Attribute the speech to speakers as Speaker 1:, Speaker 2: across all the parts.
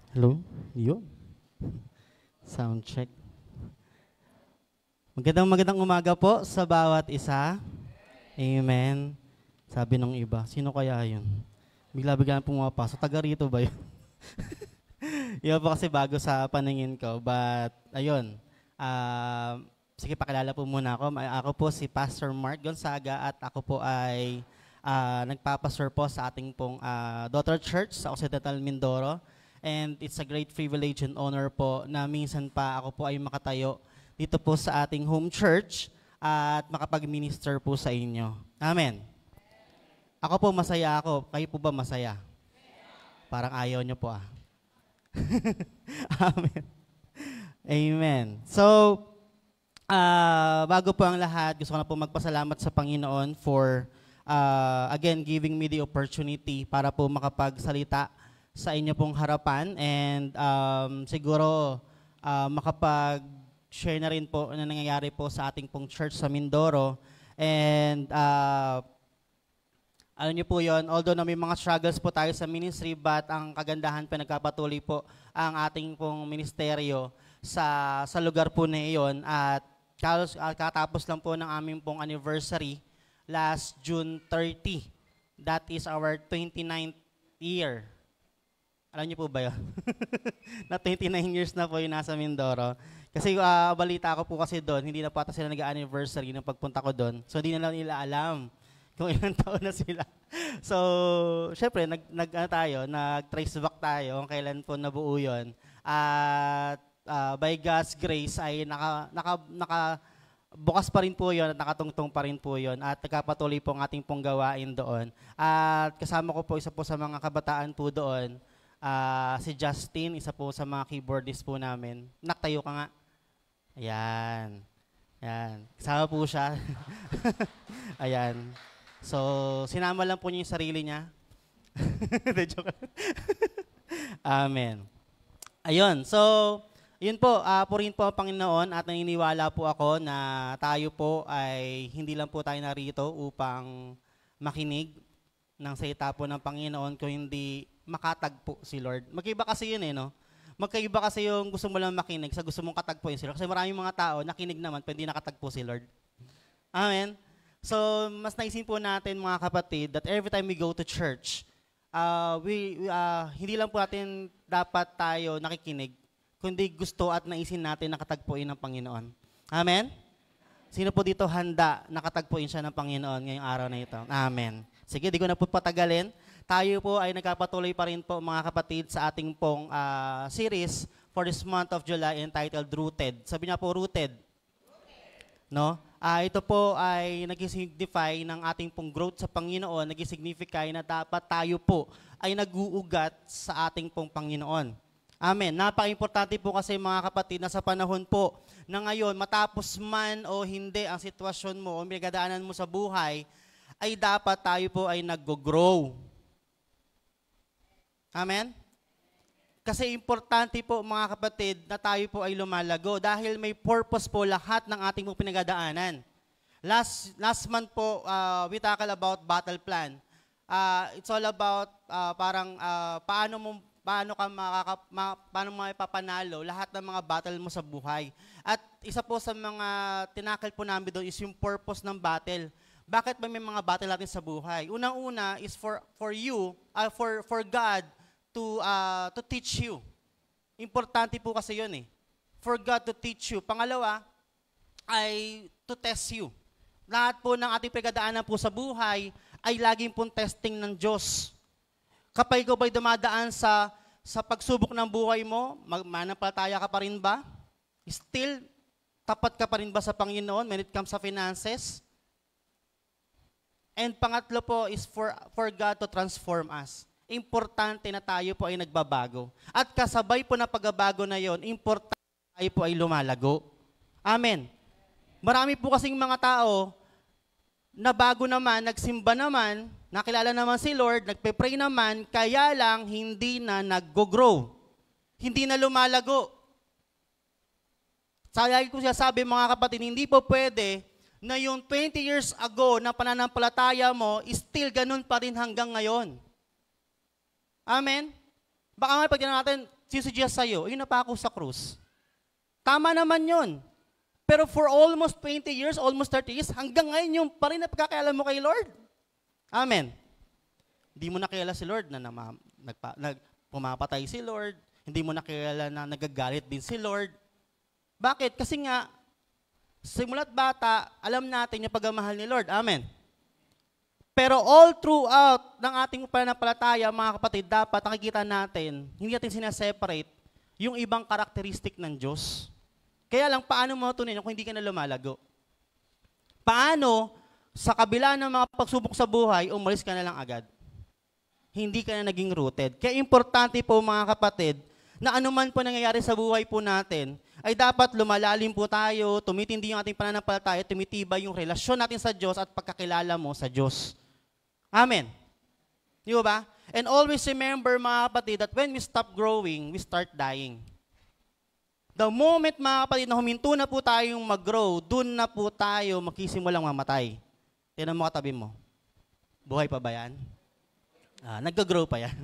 Speaker 1: Hello? Yun. Sound check. Magandang umaga po sa bawat isa. Amen. Sabi ng iba, sino kaya yun? Bigla-bigla pumapasok. Taga rito ba yun? Yun po kasi bago sa paningin ko. But, ayun. Sige, pakilala po muna ako. Ako po si Pastor Mark Gonzaga at ako po ay nagpapastor po sa ating pong daughter church sa Occidental Mindoro. And it's a great privilege and honor po na minsan pa ako po ay makatayo dito po sa ating home church at makapag-minister po sa inyo. Amen. Ako po masaya ako. Kayo po ba masaya? Parang ayaw nyo po ah. Amen. Amen. So, bago po ang lahat, gusto ko na po magpasalamat sa Panginoon for, again, giving me the opportunity para po makapagsalita sa inyo pong harapan and siguro makapag-share na rin po na nangyayari po sa ating pong church sa Mindoro. And alam niyo po yon, although na may mga struggles po tayo sa ministry, but ang kagandahan pa nagpapatuloy po ang ating pong ministeryo sa lugar po na iyon. At katapos lang po ng aming pong anniversary last June 30. That is our 29th year. Alam niyo po ba yun? Na 29 years na po yung nasa Mindoro. Kasi balita ko po kasi doon, hindi na po ata sila nag-anniversary nung pagpunta ko doon. So hindi na lang nila alam kung ilang taon na sila. So, syempre, nag-trace back tayo kung kailan po nabuo yun. At by God's grace ay bukas pa rin po yun at nakatungtong pa rin po yun. At nagkapatuloy po ang ating pong gawain doon. At kasama ko po isa po sa mga kabataan po doon. Si Justin, isa po sa mga keyboardist po namin. Naktayo ka nga. Ayan. Ayan. Kasama po siya. Ayan. So, sinama lang po niya yung sarili niya. Amen. Ayun. So, yun po. Purihin po ang Panginoon at naniniwala po ako na tayo po ay hindi lang po tayo narito upang makinig ng salita po ng Panginoon kung hindi makatagpo si Lord. Magkaiba kasi yun no? Magkaiba kasi yung gusto mo lang makinig sa gusto mong katagpo si Lord. Kasi maraming mga tao, nakinig naman, pero hindi nakatagpo si Lord. Amen? So, mas naisin po natin mga kapatid that every time we go to church, hindi lang po natin dapat tayo nakikinig, kundi gusto at naisin natin nakatagpuin ng Panginoon. Amen? Sino po dito handa nakatagpuin siya ng Panginoon ngayong araw na ito? Amen. Sige, di ko na po patagalin. Tayo po ay nagkapatuloy pa rin po mga kapatid sa ating pong series for this month of July entitled Rooted. Sabi niya po, Rooted. No? Ito po ay nag-signify ng ating pong growth sa Panginoon, nag-signify na dapat tayo po ay nag-uugat sa ating pong Panginoon. Amen. Napaka-importante po kasi mga kapatid na sa panahon po na ngayon, matapos man o hindi ang sitwasyon mo o pinagdadaanan mo sa buhay, ay dapat tayo po ay nag-grow. Amen? Kasi importante po mga kapatid na tayo po ay lumalago dahil may purpose po lahat ng ating po pinagdadaanan. Last month po, we tackle about battle plan. It's all about paano mo mapapanalo lahat ng mga battle mo sa buhay. At isa po sa mga tinakal po namin doon is yung purpose ng battle. Bakit ba may mga battle natin sa buhay? Unang-una is for God to teach you. Importante po kasi yun For God to teach you. Pangalawa ay to test you. Lahat po ng ating pinagdadaanan po sa buhay ay laging pong testing ng Diyos. Kapag ikaw ba'y dumadaan sa pagsubok ng buhay mo, manampalataya ka pa rin ba? Still, tapat ka pa rin ba sa Panginoon when it comes sa finances? And pangatlo po is for God to transform us. Importante na tayo po ay nagbabago. At kasabay po na pagbabago na yon, importante tayo po ay lumalago. Amen. Marami po kasing mga tao na bago naman, nagsimba naman, nakilala naman si Lord, nagpe-pray naman, kaya lang hindi na nag-grow. Hindi na lumalago. Lagi ko siya sabi mga kapatid, hindi po pwede na yung 20 years ago na pananampalataya mo, still ganun pa rin hanggang ngayon. Amen? Baka nga pag natin, sinusuggest sa'yo, ayun na pa ako sa krus. Tama naman yun. Pero for almost 20 years, almost 30 years, hanggang ngayon yung pa rin na pagkakailan mo kay Lord. Amen. Hindi mo nakilala si Lord na pumapatay si Lord. Hindi mo nakilala na nagagalit din si Lord. Bakit? Kasi nga, simula't bata, alam natin yung pagmamahal ni Lord. Amen. Pero all throughout ng ating pananampalataya, mga kapatid, dapat nakikita natin, hindi natin sinaseparate yung ibang karakteristik ng Diyos. Kaya lang, paano mo matutunan kung hindi ka na lumalago? Paano, sa kabila ng mga pagsubok sa buhay, umalis ka na lang agad? Hindi ka na naging rooted. Kaya importante po, mga kapatid, na anuman po nangyayari sa buhay po natin, ay dapat lumalalim po tayo, tumitindi yung ating pananampalataya, tumitibay yung relasyon natin sa Diyos at pagkakilala mo sa Diyos. Amen. Di ba? And always remember, mga kapatid, that when we stop growing, we start dying. The moment, mga kapatid, na huminto na po tayong mag-grow, dun na po tayo makisimulang mamatay. Tignan mo katabi mo. Buhay pa ba yan? Nag-grow pa yan.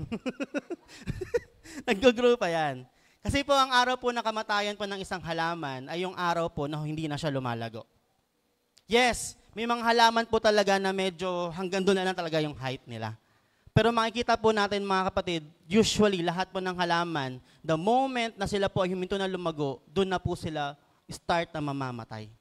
Speaker 1: Nag-grow pa yan. Kasi po ang araw po na kamatayan po ng isang halaman ay yung araw po na hindi na siya lumalago. Yes, may mga halaman po talaga na medyo hanggang doon na lang talaga yung height nila. Pero makikita po natin, mga kapatid, usually lahat po ng halaman, the moment na sila po ay huminto na lumago, doon na po sila start na mamamatay.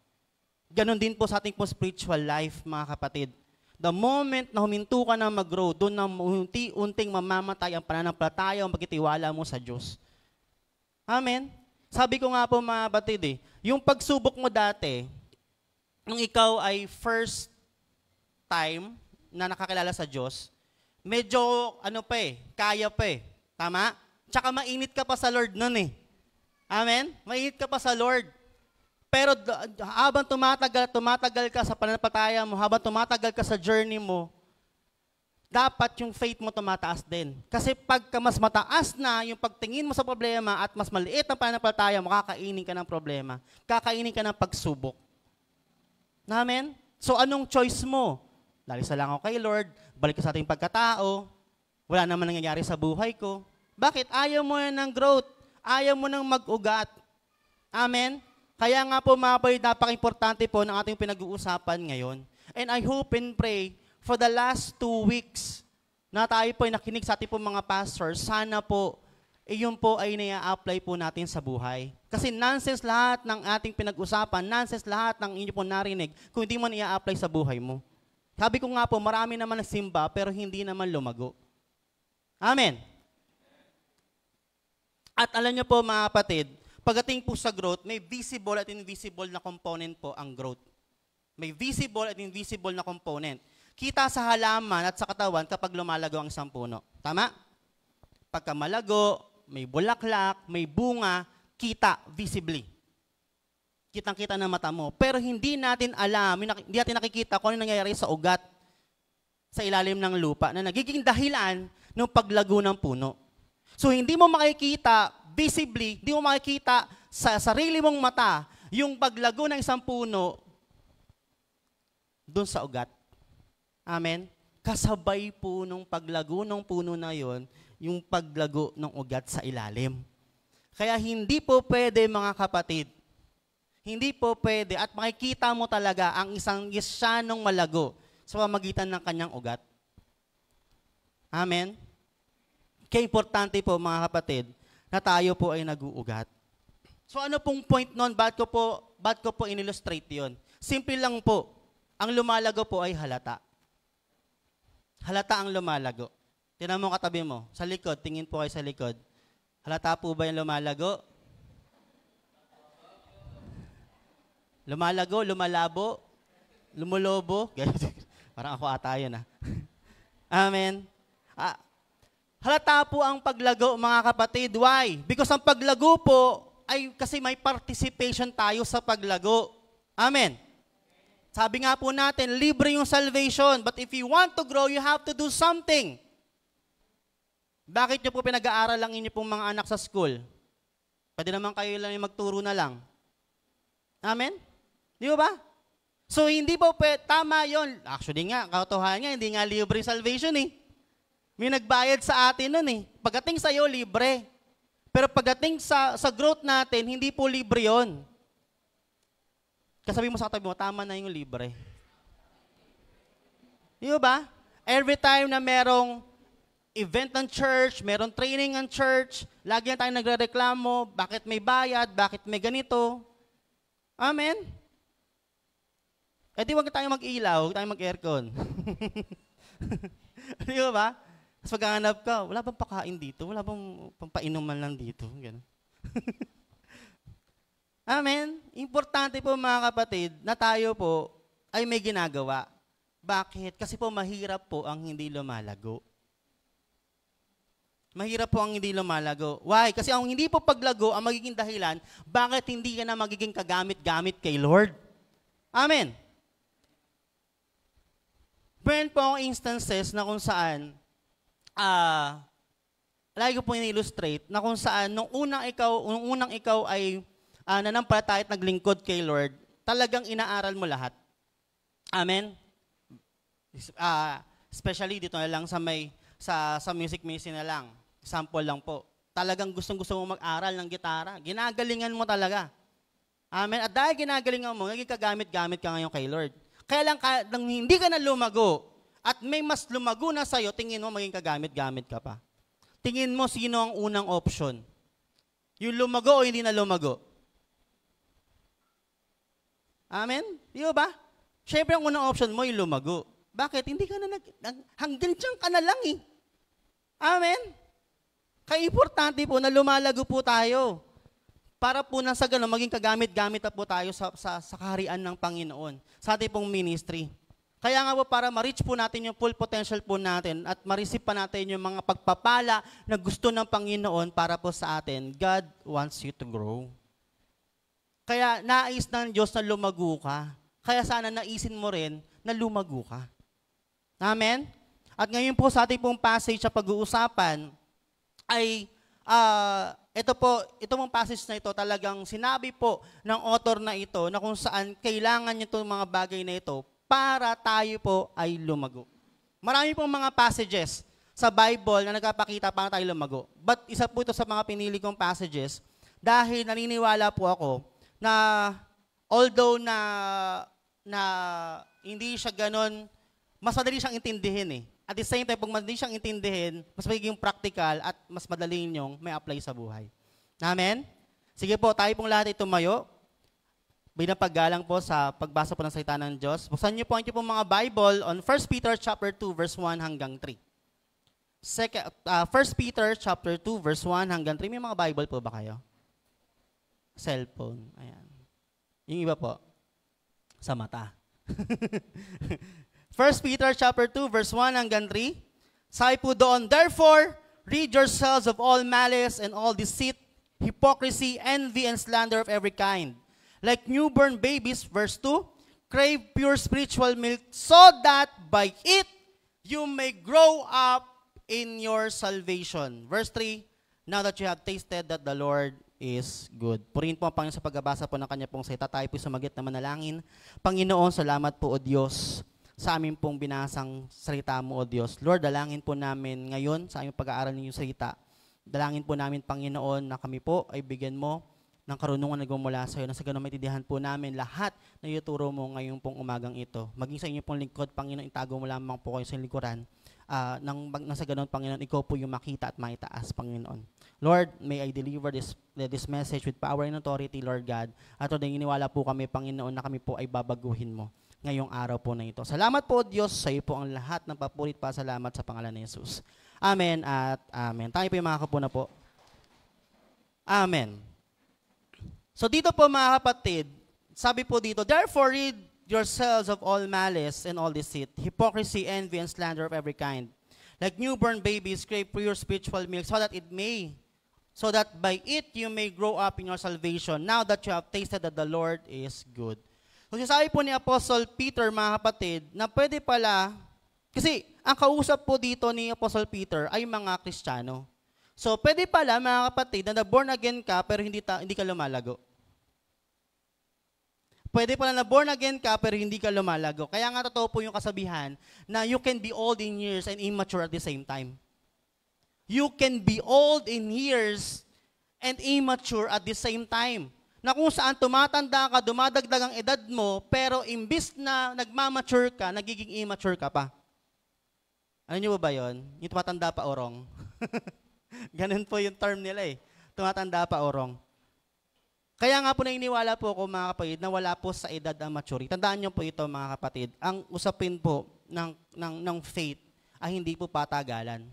Speaker 1: Ganon din po sa ating po spiritual life, mga kapatid. The moment na huminto ka na mag-grow, doon na unti-unting mamamatay ang pananampalataya, ang pagkitiwala mo sa Diyos. Amen? Sabi ko nga po, mga kapatid, yung pagsubok mo dati, nung ikaw ay first time na nakakilala sa Diyos, medyo, kaya pa Tama? Tsaka mainit ka pa sa Lord nun Amen? Mainit ka pa sa Lord. Pero habang tumatagal ka sa pananampalataya mo, habang tumatagal ka sa journey mo, dapat yung faith mo tumataas din. Kasi pagka mas mataas na yung pagtingin mo sa problema at mas maliit ang pananampalataya mo, kakainin ka ng problema. Kakainin ka ng pagsubok. Amen? So anong choice mo? Lalisa lang ako kay Lord, balik ka sa ating pagkatao, wala naman nangyayari sa buhay ko. Bakit? Ayaw mo ng growth. Ayaw mo ng mag-ugat. Amen? Kaya nga po, mga kapatid, napaka-importante po ng ating pinag-uusapan ngayon. And I hope and pray for the last 2 weeks na tayo po ay nakinig sa ating po mga pastors, sana po, yun po ay na-apply po natin sa buhay. Kasi nonsense lahat ng ating pinag-usapan, nonsense lahat ng inyo po narinig kung hindi mo na-apply sa buhay mo. Sabi ko nga po, marami naman nagsimba pero hindi naman lumago. Amen. At alam niyo po, mga kapatid, pagdating po sa growth, may visible at invisible na component po ang growth. May visible at invisible na component. Kita sa halaman at sa katawan kapag lumalago ang isang puno. Tama? Pagka malago, may bulaklak, may bunga, kita visibly. Kitang-kita ng mata mo. Pero hindi natin alam, hindi natin nakikita kung ano nangyayari sa ugat sa ilalim ng lupa na nagiging dahilan ng paglago ng puno. So hindi mo makikita visibly, hindi mo makikita sa sarili mong mata yung paglago ng isang puno doon sa ugat. Amen? Kasabay po nung paglago ng puno na yon, yung paglago ng ugat sa ilalim. Kaya hindi po pwede, mga kapatid, hindi po pwede at makikita mo talaga ang isang Kristiyanong malago sa pamamagitan ng kanyang ugat. Amen? Kaya importante po, mga kapatid, na tayo po ay nag-uugat. So ano pong point nun? Ba't ko po in-illustrate yun? Simple lang po. Ang lumalago po ay halata. Halata ang lumalago. Tingnan mo katabi mo. Sa likod, tingin po kayo sa likod. Halata po ba yung lumalago? Lumalago, lumalabo, lumulobo. Parang ako ata yun Amen. Halata po ang paglago, mga kapatid. Why? Because ang paglago po ay kasi may participation tayo sa paglago. Amen. Sabi nga po natin, libre yung salvation. But if you want to grow, you have to do something. Bakit nyo po pinag-aaral lang inyo pong mga anak sa school? Pwede naman kayo lang yung magturo na lang. Amen? Di ba? So, hindi po tama yon. Actually nga, katotohanan nga, hindi nga libre salvation May nagbayad sa atin nun eh. Pagdating sa'yo, libre. Pero pagdating sa growth natin, hindi po libre yon. Kasabi mo sa katabi mo, tama na yung libre. Di ba? Every time na merong event ng church, merong training ng church, lagi na tayo nagre-reklamo, bakit may bayad, bakit may ganito. Amen? Eh di wag tayo mag-ilaw, wag tayo mag-aircon. Di ba? Tapos pagkahanap ka, wala bang pakain dito? Wala bang pampainuman lang dito? Ganun. Amen? Importante po mga kapatid na tayo po ay may ginagawa. Bakit? Kasi po mahirap po ang hindi lumalago. Mahirap po ang hindi lumalago. Why? Kasi ang hindi po paglago ang magiging dahilan, bakit hindi ka na magiging kagamit-gamit kay Lord? Amen? Meron po ang instances na kung saan, lagi ko po in-illustrate, na kung saan, nung unang ikaw ay nanampalataya at naglingkod kay Lord, talagang inaaral mo lahat. Amen? Especially dito na lang sa music ministry na lang. Example lang po. Talagang gustong-gusto mo mag-aral ng gitara. Ginagalingan mo talaga. Amen? At dahil ginagalingan mo, naging kagamit-gamit ka ngayon kay Lord. Kaya lang nang hindi ka na lumago at may mas lumago na sa'yo, tingin mo maging kagamit-gamit ka pa. Tingin mo sino ang unang option. Yung lumago o hindi na lumago. Amen? Di ba? Siyempre ang unang option mo yung lumago. Bakit? Hindi ka na hanggang dyan ka na lang eh. Amen? Kaya importante po na lumalago po tayo. Para po na sa gano'n, maging kagamit-gamit na po tayo sa kaharian ng Panginoon. Sa ating pong ministry. Kaya nga po para ma-reach po natin yung full potential po natin at ma-receive pa natin yung mga pagpapala na gusto ng Panginoon para po sa atin, God wants you to grow. Kaya nais ng Diyos na lumago ka. Kaya sana naisin mo rin na lumago ka. Amen? At ngayon po sa ating pong passage sa pag-uusapan ay ito mong passage na ito talagang sinabi po ng author na ito na kung saan kailangan niyo itong mga bagay na ito para tayo po ay lumago. Marami pong mga passages sa Bible na nagpapakita para tayo lumago. But isa po ito sa mga pinili kong passages dahil naniniwala po ako na although na hindi siya ganon, mas madali siyang intindihin eh. At the same time, pag madali siyang intindihin, mas magiging practical at mas madali ninyong may apply sa buhay. Amen? Sige po, tayo pong lahat ay tumayo. Bilang paggalang po sa pagbasa po ng salita ng Diyos. Buksan niyo po ang mga Bible on 1 Peter chapter 2 verse 1 hanggang 3. 1 Peter chapter 2 verse 1 hanggang 3. May mga Bible po ba kayo? Cellphone. Ayan. Yung iba po, sa mata. 1 Peter chapter 2 verse 1 hanggang 3. Sabi po doon, therefore, rid yourselves of all malice and all deceit, hypocrisy, envy, and slander of every kind. Like newborn babies, verse 2, crave pure spiritual milk so that by it you may grow up in your salvation. Verse 3, now that you have tasted that the Lord is good. Purihin po ang Panginoon sa pagbabasa po ng kanya pong salita. Tayo po sumagit na manalangin. Panginoon, salamat po o Diyos sa amin pong binasang salita mo, O Diyos. Lord, dalangin po namin ngayon sa aming pag-aaral ng iyong salita. Dalangin po namin, Panginoon, na kami po ay bigyan mo ng karunungan na gumula sa iyo, na sa ganun maintindihan po namin lahat na ituturo mo ngayong pong umagang ito. Maging sa inyo pong lingkod, Panginoon, itago mo lamang po kayo sa likuran. Nang sa ganun, Panginoon, ikaw po yung makita at maitaas, Panginoon. Lord, may I deliver this message with power and authority, Lord God. At today, iniwala po kami, Panginoon, na kami po ay babaguhin mo ngayong araw po na ito. Salamat po, Diyos, sa iyo po ang lahat ng papurit pa. Salamat sa pangalan ni Jesus. Amen at amen. Tayo po yung mga kapuna po. Amen. So dito po mga kapatid, sabi po dito, therefore rid yourselves of all malice and all deceit, hypocrisy, envy, and slander of every kind. Like newborn babies, crave pure spiritual milk so that by it you may grow up in your salvation, now that you have tasted that the Lord is good. So sabi po ni Apostle Peter, mga kapatid, na pwede pala, kasi ang kausap po dito ni Apostle Peter ay mga Kristiyano. So pwede pala, mga kapatid, na born again ka pero hindi ka lumalago. Pwede pala na born again ka pero hindi ka lumalago. Kaya nga totoo po yung kasabihan na you can be old in years and immature at the same time. You can be old in years and immature at the same time. Na kung saan tumatanda ka, dumadagdag ang edad mo, pero imbis na nagmamature ka, nagiging immature ka pa. Ano nyo ba yun? Yung tumatanda pa orong. Ganun po yung term nila eh. Tumatanda pa orong. Kaya nga po naniniwala po ako mga kapatid na wala po sa edad ang maturity. Tandaan nyo po ito mga kapatid. Ang usapin po ng faith ay hindi po patagalan.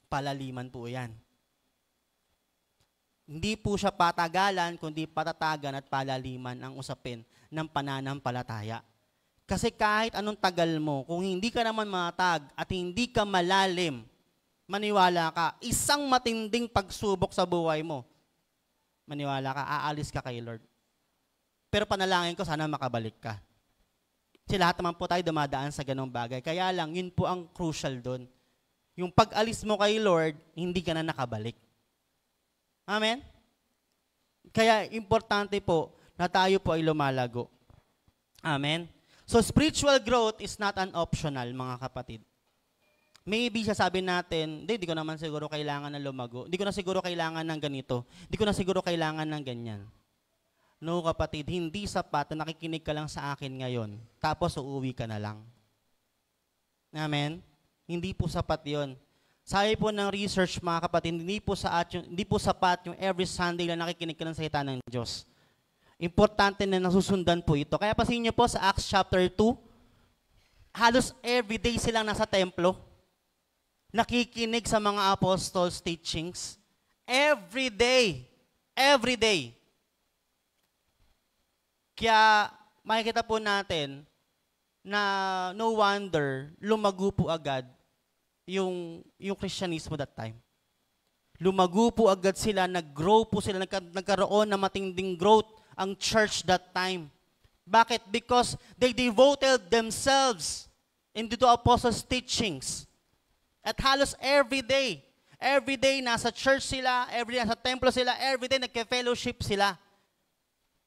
Speaker 1: Palaliman po yan. Hindi po siya patagalan, kundi patatagan at palaliman ang usapin ng pananampalataya. Kasi kahit anong tagal mo, kung hindi ka naman matag at hindi ka malalim, maniwala ka, isang matinding pagsubok sa buhay mo, maniwala ka, aalis ka kay Lord. Pero panalangin ko, sana makabalik ka. Kasi lahat naman po tayo dumadaan sa ganong bagay. Kaya lang, yun po ang crucial doon. Yung pag-alis mo kay Lord, hindi ka na nakabalik. Amen? Kaya importante po na tayo po ay lumalago. Amen? So spiritual growth is not an optional, mga kapatid. Maybe sasabi natin, hindi ko naman siguro kailangan na lumago. Hindi ko na siguro kailangan ng ganito. Hindi ko na siguro kailangan ng ganyan. No, kapatid, hindi sapat na nakikinig ka lang sa akin ngayon, tapos uuwi ka na lang. Amen? Hindi po sapat yon. Sabi po ng research, mga kapatid, hindi po sapat yung every Sunday na nakikinig ka ng salita ng Diyos. Importante na nasusundan po ito. Kaya pasin niyo po sa Acts chapter 2, halos everyday silang nasa templo, nakikinig sa mga apostles' teachings. Every day. Every day. Kaya makikita po natin na no wonder lumago po agad yung Christianismo that time. Lumago po agad sila, nag-grow po sila, nagkaroon ng matinding growth ang church that time. Bakit? Because they devoted themselves into the apostles' teachings. At halos every day nasa church sila, every day nasa templo sila, every day nagke-fellowship sila.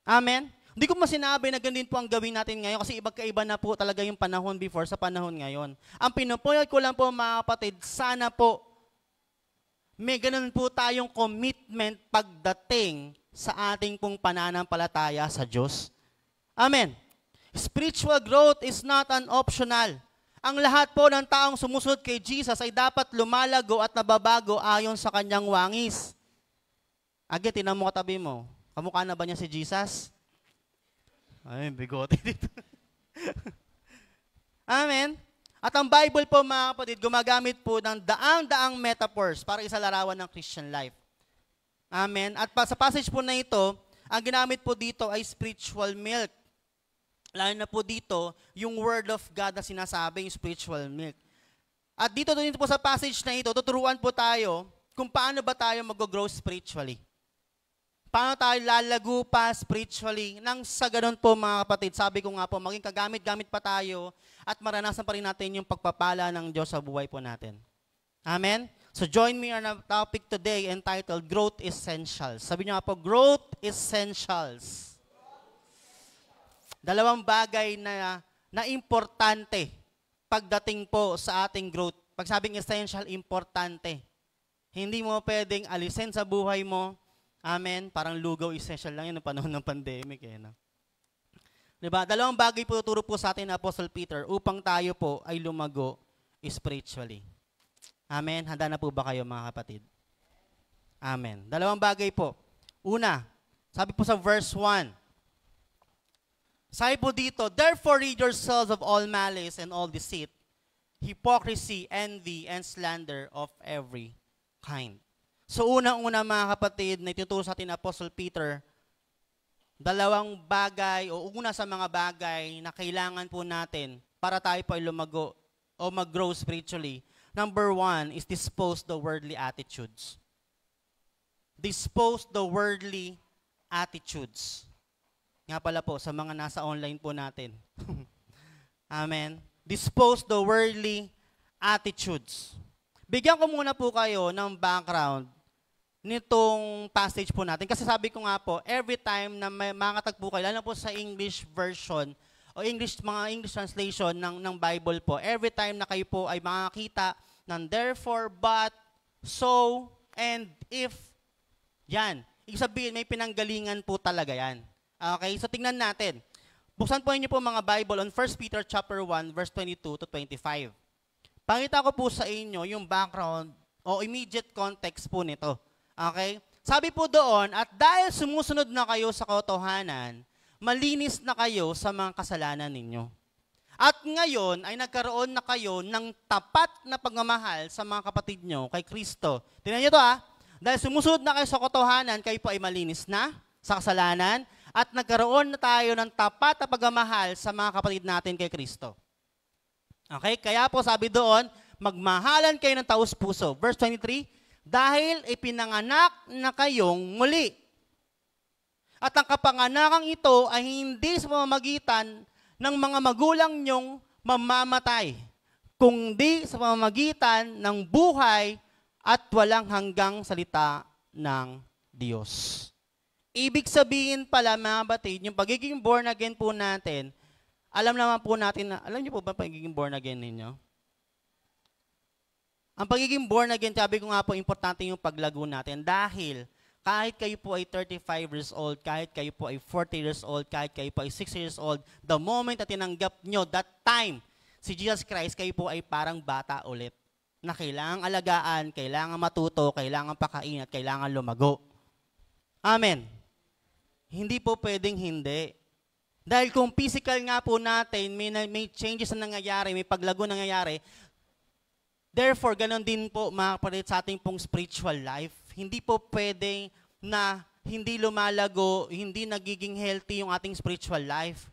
Speaker 1: Amen? Hindi ko masinabi na ganun po ang gawin natin ngayon kasi iba-kaiba na po talaga yung panahon before sa panahon ngayon. Ang pinupuyod ko lang po mga kapatid, sana po may ganun po tayong commitment pagdating sa ating pong pananampalataya sa Diyos. Amen. Spiritual growth is not an optional. Ang lahat po ng taong sumusunod kay Jesus ay dapat lumalago at nababago ayon sa kanyang wangis. Again, tinan mo katabi mo. Kamukha na ba niya si Jesus? Ay, bigote dito. Amen. At ang Bible po mga kapatid, gumagamit po ng daang-daang metaphors para isalarawan ng Christian life. Amen. At sa passage po na ito, ang ginamit po dito ay spiritual milk. Lalo na po dito, yung word of God na sinasabi, yung spiritual milk. At dito po sa passage na ito, tuturuan po tayo kung paano ba tayo mag-grow spiritually. Paano tayo lalago pa spiritually? Nang sa ganun po mga kapatid, sabi ko nga po, maging kagamit-gamit pa tayo at maranasan pa rin natin yung pagpapala ng Diyos sa buhay po natin. Amen? So join me on a topic today entitled Growth Essentials. Sabi niyo nga po, Growth Essentials. Dalawang bagay na importante pagdating po sa ating growth. Pag sabing essential, importante. Hindi mo pwedeng alisin sa buhay mo. Amen. Parang lugaw essential lang yun ng panahon ng pandemic. No? Diba? Dalawang bagay po tuturo po sa atin ng Apostle Peter upang tayo po ay lumago spiritually. Amen. Handa na po ba kayo mga kapatid? Amen. Dalawang bagay po. Una, sabi po sa verse 1. Sabi po dito, therefore rid yourselves of all malice and all deceit, hypocrisy, envy, and slander of every kind. So unang-una mga kapatid na ituturo sa atin Apostle Peter, dalawang bagay o una sa mga bagay na kailangan po natin para tayo po ay lumago o mag-grow spiritually. Number 1 is dispose the worldly attitudes. Dispose the worldly attitudes. Nga pala po sa mga nasa online po natin. Amen. Dispose the worldly attitudes. Bigyan ko muna po kayo ng background nitong passage po natin. Kasi sabi ko nga po, every time na may makatagpo kayo, lalo po sa English version o mga English translation ng Bible po, every time na kayo po ay makakita ng therefore, but, so, and if. Yan. Ibig sabihin, may pinanggalingan po talaga yan. Okay? So, tingnan natin. Buksan po niyo po mga Bible on 1 Peter chapter 1, verse 22 to 25. Pakita ko po sa inyo yung background o immediate context po nito. Okay? Sabi po doon, at dahil sumusunod na kayo sa katotohanan, malinis na kayo sa mga kasalanan ninyo. At ngayon ay nagkaroon na kayo ng tapat na pagmamahal sa mga kapatid nyo kay Kristo. Tingnan niyo to Dahil sumusunod na kayo sa katotohanan, kayo po ay malinis na sa kasalanan at nagkaroon na tayo ng tapat na pagmamahal sa mga kapatid natin kay Kristo. Okay? Kaya po sabi doon, magmahalan kayo ng taos-puso. Verse 23, dahil ipinanganak na kayong muli. At ang kapanganakang ito ay hindi sa pamamagitan ng mga magulang nyong mamamatay, kundi sa pamamagitan ng buhay at walang hanggang salita ng Diyos. Ibig sabihin pala mga batid, yung pagiging born again po natin, alam naman po natin na, alam niyo po ba pagiging born again ninyo? Ang pagiging born again, sabi ko nga po, importante yung paglago natin dahil kahit kayo po ay 35 years old, kahit kayo po ay 40 years old, kahit kayo po ay 6 years old, the moment na tinanggap nyo, that time, si Jesus Christ, kayo po ay parang bata ulit na kailangang alagaan, kailangang matuto, kailangang pakain, at kailangan lumago. Amen. Hindi po pwedeng hindi. Dahil kung physical nga po natin, may changes na nangyayari, may paglago na nangyayari, therefore, ganon din po mga kapatid sa ating pong spiritual life. Hindi po pwede na hindi lumalago, hindi nagiging healthy yung ating spiritual life.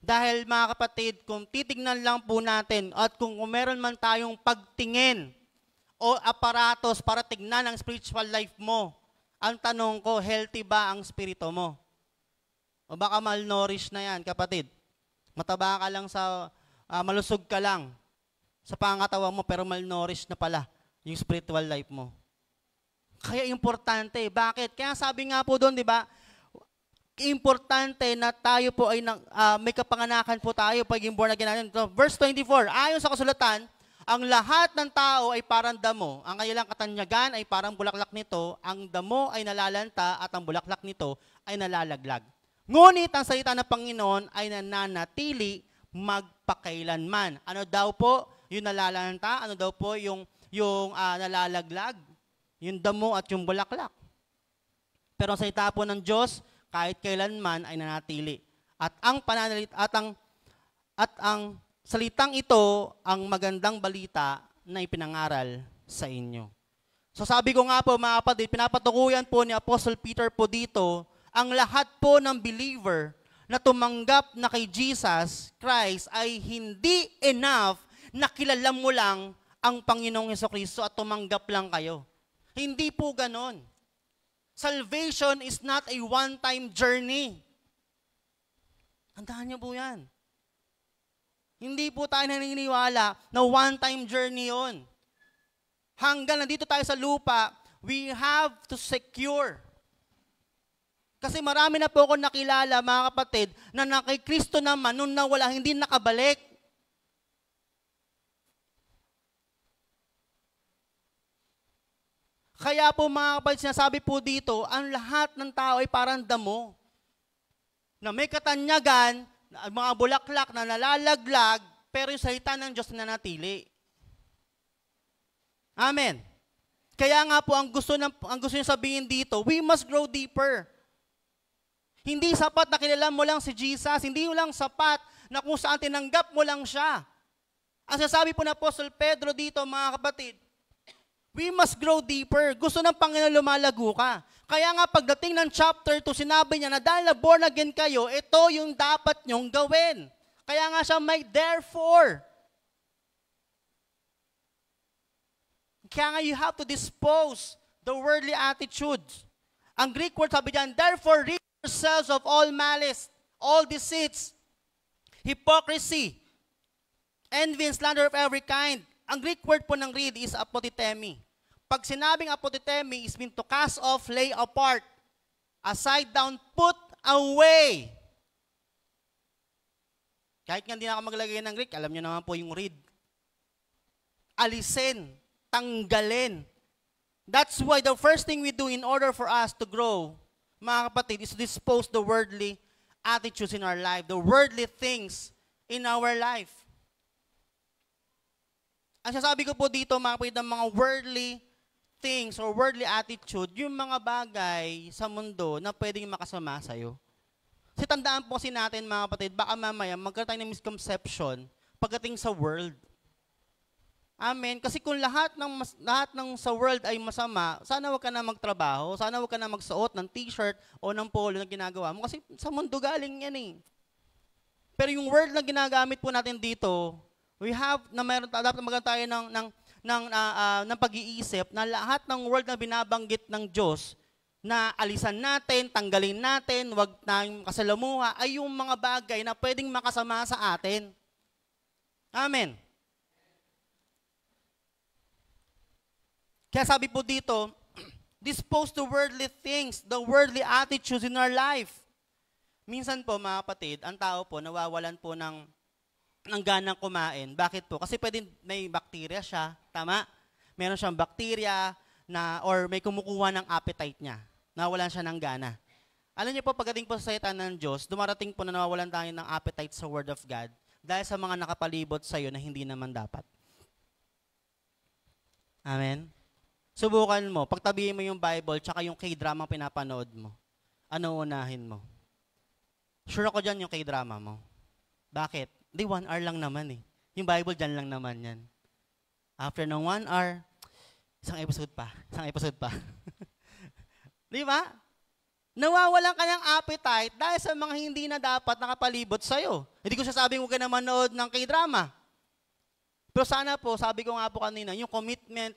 Speaker 1: Dahil mga kapatid, kung titignan lang po natin at kung meron man tayong pagtingin o aparatos para tignan ang spiritual life mo, ang tanong ko, healthy ba ang spirito mo? O baka malnourished na yan, kapatid. Mataba ka lang malusog ka lang sa pangatawan mo, pero malnourished na pala yung spiritual life mo. Kaya importante. Bakit? Kaya sabi nga po doon, di ba, importante na tayo po ay may kapanganakan po tayo pagiging born again natin. So, verse 24, ayon sa kasulatan, ang lahat ng tao ay parang damo. Ang kanilang katanyagan ay parang bulaklak nito. Ang damo ay nalalanta at ang bulaklak nito ay nalalaglag. Ngunit ang salita ng Panginoon ay nananatili magpakailanman. Ano daw po yung nalalanta? Ano daw po yung nalalaglag? Yung damo at yung bulaklak. Pero ang salita po ng Diyos, kahit kailanman ay nanatili. At ang salitang ito ang magandang balita na ipinangaral sa inyo. So sabi ko nga po mga kapatid, pinapatukuyan po ni Apostle Peter po dito, ang lahat po ng believer na tumanggap na kay Jesus Christ ay hindi enough na kilala mo lang ang Panginoong Jesucristo at tumanggap lang kayo. Hindi po ganon. Salvation is not a one-time journey. Tandaan niyo po yan. Hindi po tayo naniniwala na one-time journey yon. Hanggang nandito tayo sa lupa, we have to secure. Kasi marami na po ako nakilala, mga kapatid, na kay Kristo naman, nung nawala, hindi nakabalik. Kaya po mga kapatid, sinasabi po dito, ang lahat ng tao ay parang damo. Na may katanyagan, mga bulaklak na nalalaglag, pero yung salita ng Diyos na nanatili. Amen. Kaya nga po, ang gusto niya sabihin dito, we must grow deeper. Hindi sapat na kilala mo lang si Jesus, hindi mo lang sapat na kung saan tinanggap mo lang siya. Ang sasabi po ng Apostle Pedro dito, mga kapatid, we must grow deeper. Gusto ng Panginoon lumalago ka. Kaya nga pagdating ng chapter 2, sinabi niya na dahil na born again kayo, ito yung dapat nyong gawin. Kaya nga siya may therefore. Kaya nga you have to dispose the worldly attitudes. Ang Greek word sabi diyan, therefore rid yourselves of all malice, all deceits, hypocrisy, envy and slander of every kind. Ang Greek word po ng read is apotitemi. Pag sinabing apotitemi is mean to cast off, lay apart, aside down, put away. Kahit nga hindi na ako maglagay ng Greek, alam nyo naman po yung read. Alisin, tanggalin. That's why the first thing we do in order for us to grow, mga kapatid, is to dispose the worldly attitudes in our life, the worldly things in our life. Ang sasabi ko po dito, mga kapatid, ng mga worldly things or worldly attitude, yung mga bagay sa mundo na pwedeng makasama sa'yo. Kasi tandaan po kasi natin, mga kapatid, baka mamaya magkaroon tayo ng misconception pagdating sa world. Amen. Kasi kung lahat ng sa world ay masama, sana wag ka na magtrabaho, sana wag ka na magsuot ng t-shirt o ng polo na ginagawa mo kasi sa mundo galing yan eh. Pero yung word na ginagamit po natin dito, dapat magkaroon tayo ng pag-iisip na lahat ng word na binabanggit ng Diyos na alisan natin, tanggalin natin, wag tayong kasalamuha, ay yung mga bagay na pwedeng makasama sa atin. Amen. Kaya sabi po dito, dispose to worldly things, the worldly attitudes in our life. Minsan po, mga kapatid, ang tao po nawawalan po ng ganang kumain. Bakit po? Kasi pwedeng may bacteria siya, tama? Meron siyang bacteria or may kumukuha ng appetite niya. Nawawalan siya ng gana. Alam niyo po, pagdating po sa salita ng Diyos, dumarating po na nawawalan tayo ng appetite sa Word of God dahil sa mga nakapalibot sa iyo na hindi naman dapat. Amen? Subukan mo, pagtabihin mo yung Bible tsaka yung K-drama pinapanood mo. Ano unahin mo? Sure ako dyan yung K-drama mo. Bakit? Di 1 hour lang naman eh. Yung Bible dyan lang naman yan. After ng 1 hour, isang episode pa. Di ba? Nawawalan ka ng appetite dahil sa mga hindi na dapat nakapalibot sa'yo. Hindi ko sasabing huwag ka na manood ng K-drama. Pero sana po, sabi ko nga po kanina, yung commitment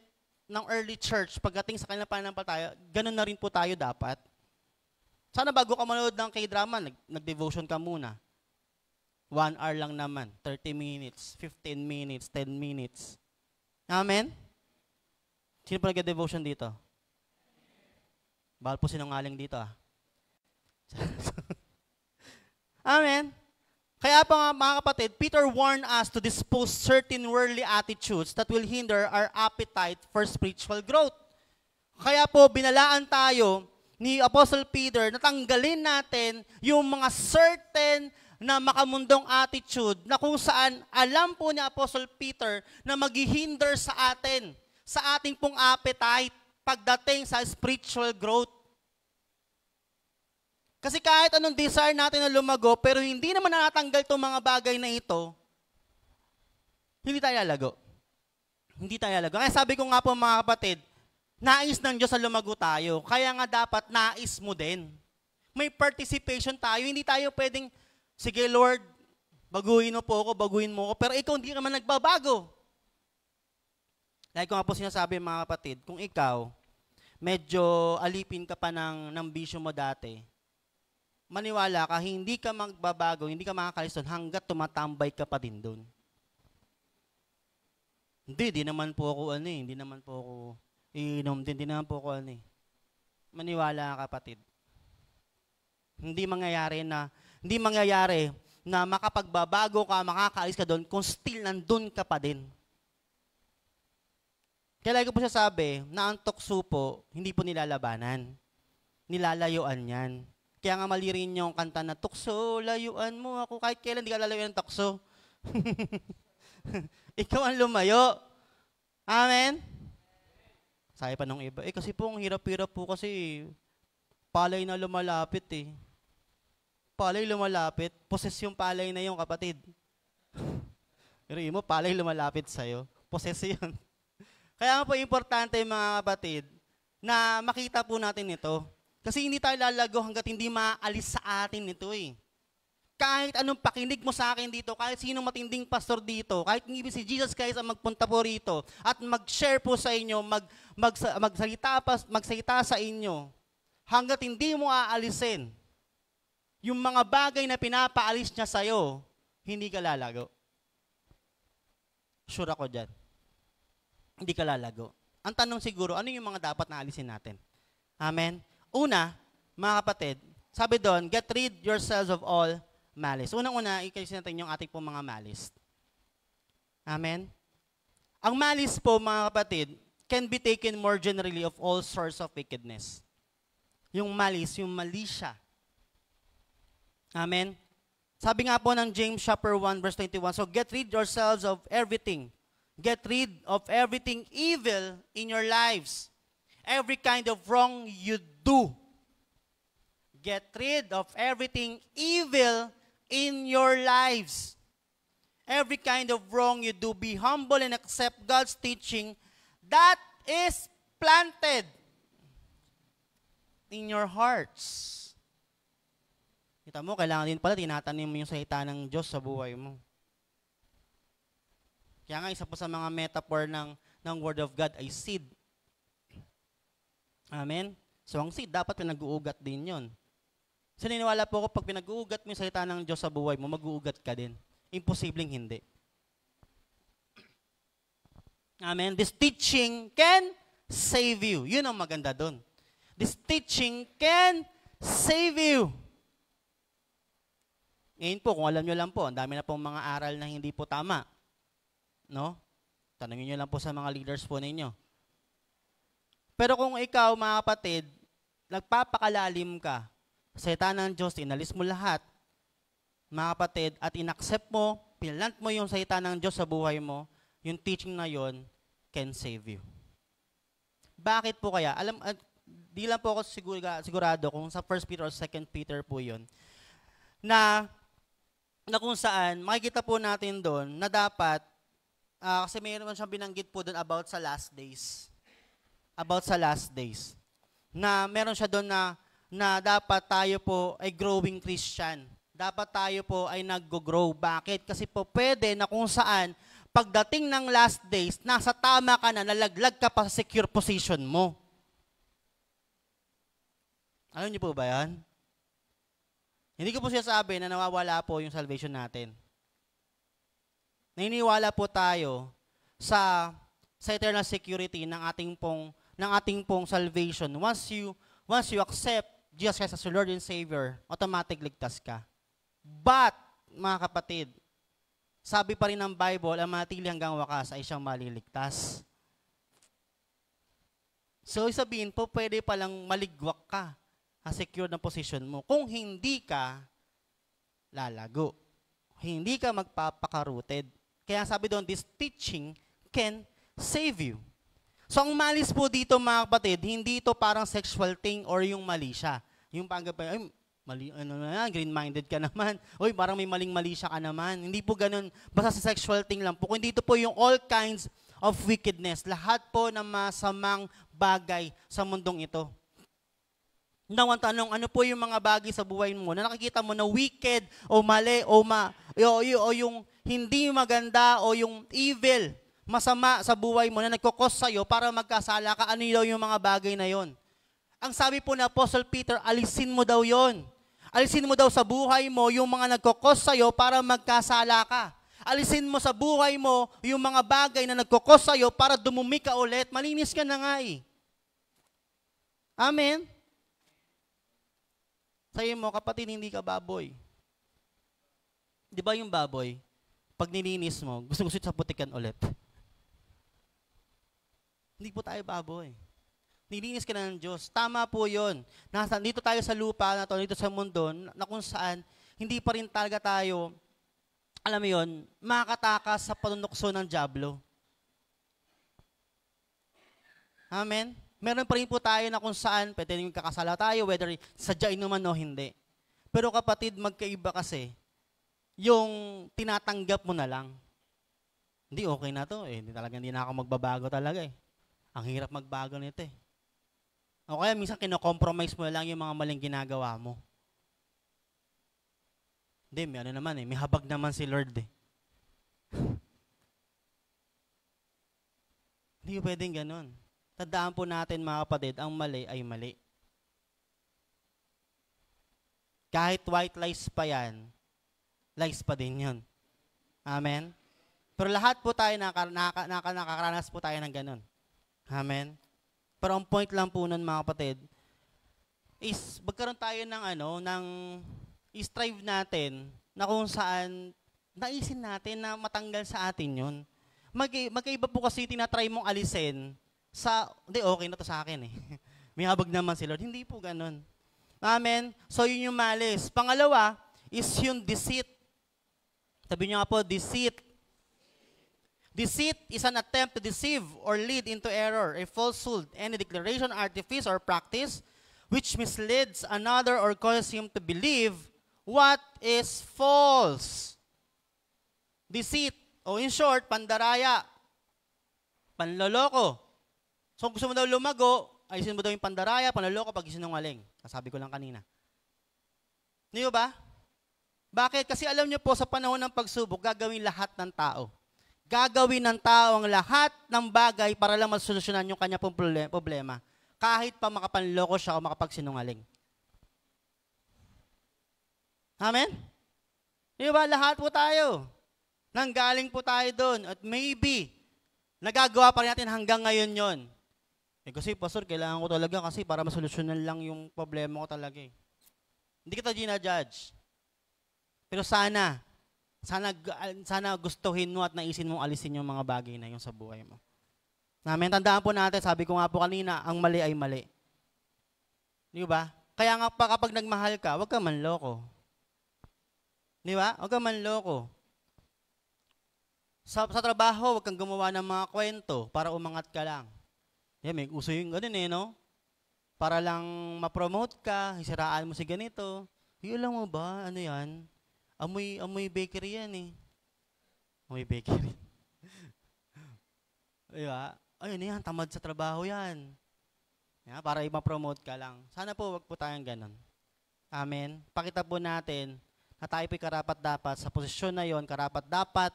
Speaker 1: ng early church, pagdating sa kanilang pananampalataya, ganun na rin po tayo dapat. Sana bago ka manood ng K-drama, nag-devotion ka muna. 1 hour lang naman, 30 minutes, 15 minutes, 10 minutes. Amen? Sino po nag-devotion dito? Bahal po sinungaling dito ah. Amen? Kaya pa nga mga kapatid, Peter warned us to dispose certain worldly attitudes that will hinder our appetite for spiritual growth. Kaya po binalaan tayo ni Apostle Peter na tanggalin natin yung mga certain na makamundong attitude na kung saan alam po ni Apostle Peter na maghihinder sa atin, sa ating pong appetite pagdating sa spiritual growth. Kasi kahit anong desire natin na lumago, pero hindi naman natanggal itong mga bagay na ito, hindi tayo lalago. Hindi tayo lalago. Kaya sabi ko nga po mga kapatid, nais ng Diyos na lumago tayo. Kaya nga dapat nais mo din. May participation tayo. Hindi tayo pwedeng, sige Lord, baguhin mo ko, pero ikaw hindi naman nagbabago. Like ko nga po sinasabi mga kapatid, kung ikaw, medyo alipin ka pa ng bisyo mo dati, maniwala ka, hindi ka magbabago, hindi ka makakalis doon hanggat tumatambay ka pa din doon. Hindi naman po ako hindi naman po ako iinom din, hindi naman po ako Maniwala ka kapatid. Hindi mangyayari na makapagbabago ka, makakaalis ka doon kung still nandun ka pa din. Kaya lagi ko po sabi na ang tukso po, hindi po nilalabanan. Nilalayuan yan. Kaya nga mali rin yung kanta na, tukso, layuan mo ako. Kahit kailan di ka lalayuan ng tukso. Ikaw ang lumayo. Amen? Sabi pa nung iba, kasi po ang hirap-hirap po kasi palay na lumalapit eh. Palay lumalapit. Poses yung palay na yung kapatid. Pero mo, palay lumalapit sa'yo. Poses yun. Kaya nga po importante mga kapatid na makita po natin ito. Kasi hindi tayo lalago hanggat hindi maalis sa atin ito eh. Kahit anong pakinig mo sa akin dito, kahit sinong matinding pastor dito, kahit hindi si Jesus Christ ang magpunta po rito at mag-share po sa inyo, magsalita sa inyo, hanggat hindi mo aalisin yung mga bagay na pinapaalis niya sa'yo, hindi ka lalago. Sure ako dyan. Hindi ka lalago. Ang tanong siguro, ano yung mga dapat na alisin natin? Amen? Una, mga kapatid, sabi doon, get rid yourselves of all malice. Unang-una, ikalisin natin yung ating pong mga malice. Amen? Ang malice po, mga kapatid, can be taken more generally of all sorts of wickedness. Yung malice, yung malisya. Amen? Sabi nga po ng James chapter 1 verse 21, so get rid yourselves of everything. Get rid of everything evil in your lives. Every kind of wrong you do. Get rid of everything evil in your lives. Every kind of wrong you do, be humble and accept God's teaching that is planted in your hearts. Kita mo, kailangan din pala tinatanim mo yung salita ng Diyos sa buhay mo. Kaya nga, isa po sa mga metaphor ng Word of God ay seed. Amen? So, ang seed, dapat pinag-uugat din yon. So, niniwala po ako, pag pinag-uugat mo yung salita ng Diyos sa buhay mo, mag-uugat ka din. Imposibleng hindi. Amen? This teaching can save you. Yun ang maganda doon. This teaching can save you. Ngayon po, kung alam nyo lang po, ang dami na pong mga aral na hindi po tama. No? Tanungin nyo lang po sa mga leaders po ninyo. Pero kung ikaw, mga kapatid, nagpapakalalim ka, sa salita ng Diyos, inalis mo lahat, mga kapatid, at inaccept mo, pinlant mo yung salita ng Diyos sa buhay mo, yung teaching na yon can save you. Bakit po kaya? Di lang po ako sigurado kung sa 1 Peter o 2 Peter po yun, na kung saan, makikita po natin doon na dapat, kasi mayroon siyang binanggit po doon about sa last days. About sa last days. Na meron siya doon na dapat tayo po ay growing Christian. Dapat tayo po ay nag-grow. Bakit? Kasi po pwede na kung saan, pagdating ng last days, nasa tama ka na, nalaglag ka pa sa secure position mo. Alam niyo po ba yan? Hindi ko po siya sabi na nawawala po yung salvation natin. Naniniwala po tayo sa eternal security ng ating pong salvation. Once you accept Jesus Christ as your Lord and Savior, automatic ligtas ka. But, mga kapatid, sabi pa rin ng Bible, ang manatili hanggang wakas ay siyang maliligtas. So, sabihin po, pwede palang maligwak ka, secure ng position mo. Kung hindi ka lalago, hindi ka magpapaka-rooted. Kaya sabi doon, this teaching can save you. So, ang malis po dito, mga kapatid, hindi ito parang sexual thing or yung mali siya. Yung ay, mali, green-minded ka naman. Uy, parang may maling-mali siya ka naman. Hindi po ganun. Basta sa sexual thing lang po. Kundi ito po yung all kinds of wickedness. Lahat po ng masamang bagay sa mundong ito. Now, ang tanong, ano po yung mga bagay sa buhay mo na nakikita mo na wicked o mali o yung hindi maganda o yung evil, masama sa buhay mo na nagkukos sa'yo para magkasala ka, ano yung mga bagay na yon? Ang sabi po na Apostle Peter, alisin mo daw yon. Alisin mo daw sa buhay mo yung mga nagkukos sa'yo para magkasala ka. Alisin mo sa buhay mo yung mga bagay na nagkukos sa'yo para dumumi ka ulit. Malinis ka na nga eh. Amen? Sabi mo, kapatid, hindi ka baboy. Di ba yung baboy, pag nilinis mo, gusto-gusto sa putikan ulit. Hindi po tayo baboy. Nilinis ka na ng Diyos. Tama po yun. Dito tayo sa lupa na to, dito sa mundo, na kung saan, hindi pa rin talaga tayo, alam mo yun, makakatakas sa panunukso ng dyablo. Amen? Meron pa rin po tayo na kung saan, pwede rin kakasala tayo, whether sadyain naman o hindi. Pero kapatid, magkaiba kasi, yung tinatanggap mo na lang. Hindi, okay na to. Hindi na ako magbabago talaga eh. Ang hirap magbago nito eh. O kaya minsan kino-compromise mo lang yung mga maling ginagawa mo. Hindi, may ano naman eh. May habag naman si Lord eh. Hindi pwedeng ganun. Tandaan po natin mga kapatid, ang mali ay mali. Kahit white lies pa yan, lies pa din yun. Amen? Pero lahat po tayo nakakaranas po tayo ng ganun. Amen? Pero ang point lang po nun mga kapatid, is magkaroon tayo ng strive natin na kung saan naisin natin na matanggal sa atin yun. Magkaiba po kasi tinatry mong alisin Hindi, okay na to sa akin eh. May habag naman si Lord. Hindi po ganun. Amen? So yun yung malice. Pangalawa is yung deceit. Sabi niyo nga po, deceit. Deceit is an attempt to deceive or lead into error, a falsehood, any declaration, artifice, or practice which misleads another or causes him to believe what is false. Deceit, o in short, pandaraya, panloloko. So kung gusto mo daw lumago, ayusin mo daw yung pandaraya, panloloko, pag-sinungaling. Sabi ko lang kanina. Di ba? Bakit? Kasi alam niyo po, sa panahon ng pagsubok, gagawin lahat ng tao. Gagawin ng tao ang lahat ng bagay para lang masolusyonan yung kanya pong problema. Kahit pa makapanloko siya o makapagsinungaling. Amen? Di ba? Lahat po tayo. Nanggaling po tayo doon. At maybe, nagagawa pa rin natin hanggang ngayon yon. Kasi, Pastor, kailangan ko talaga kasi para masolusyonan lang yung problema ko talaga eh. Hindi kita ginajudge. Pero sana gustuhin mo at naisin mong alisin yung mga bagay na yung sa buhay mo. Amen. Tandaan po natin, sabi ko nga po kanina, ang mali ay mali. Di ba? Kaya nga pa kapag nagmahal ka, huwag ka manloko. Di ba? Huwag ka manloko. Sa trabaho, huwag kang gumawa ng mga kwento para umangat ka lang. May uso yung ganun eh, no? Para lang ma-promote ka, hisiraan mo si ganito. Alam mo ba, ano yan? Amoy bakery yan eh. Amoy bakery. Diba? Ayun yan, tamad sa trabaho yan. Para i-promote ka lang. Sana po wag po tayong ganun. Amen? Pakita po natin na tayo po'y karapat-dapat sa posisyon na yon, karapat-dapat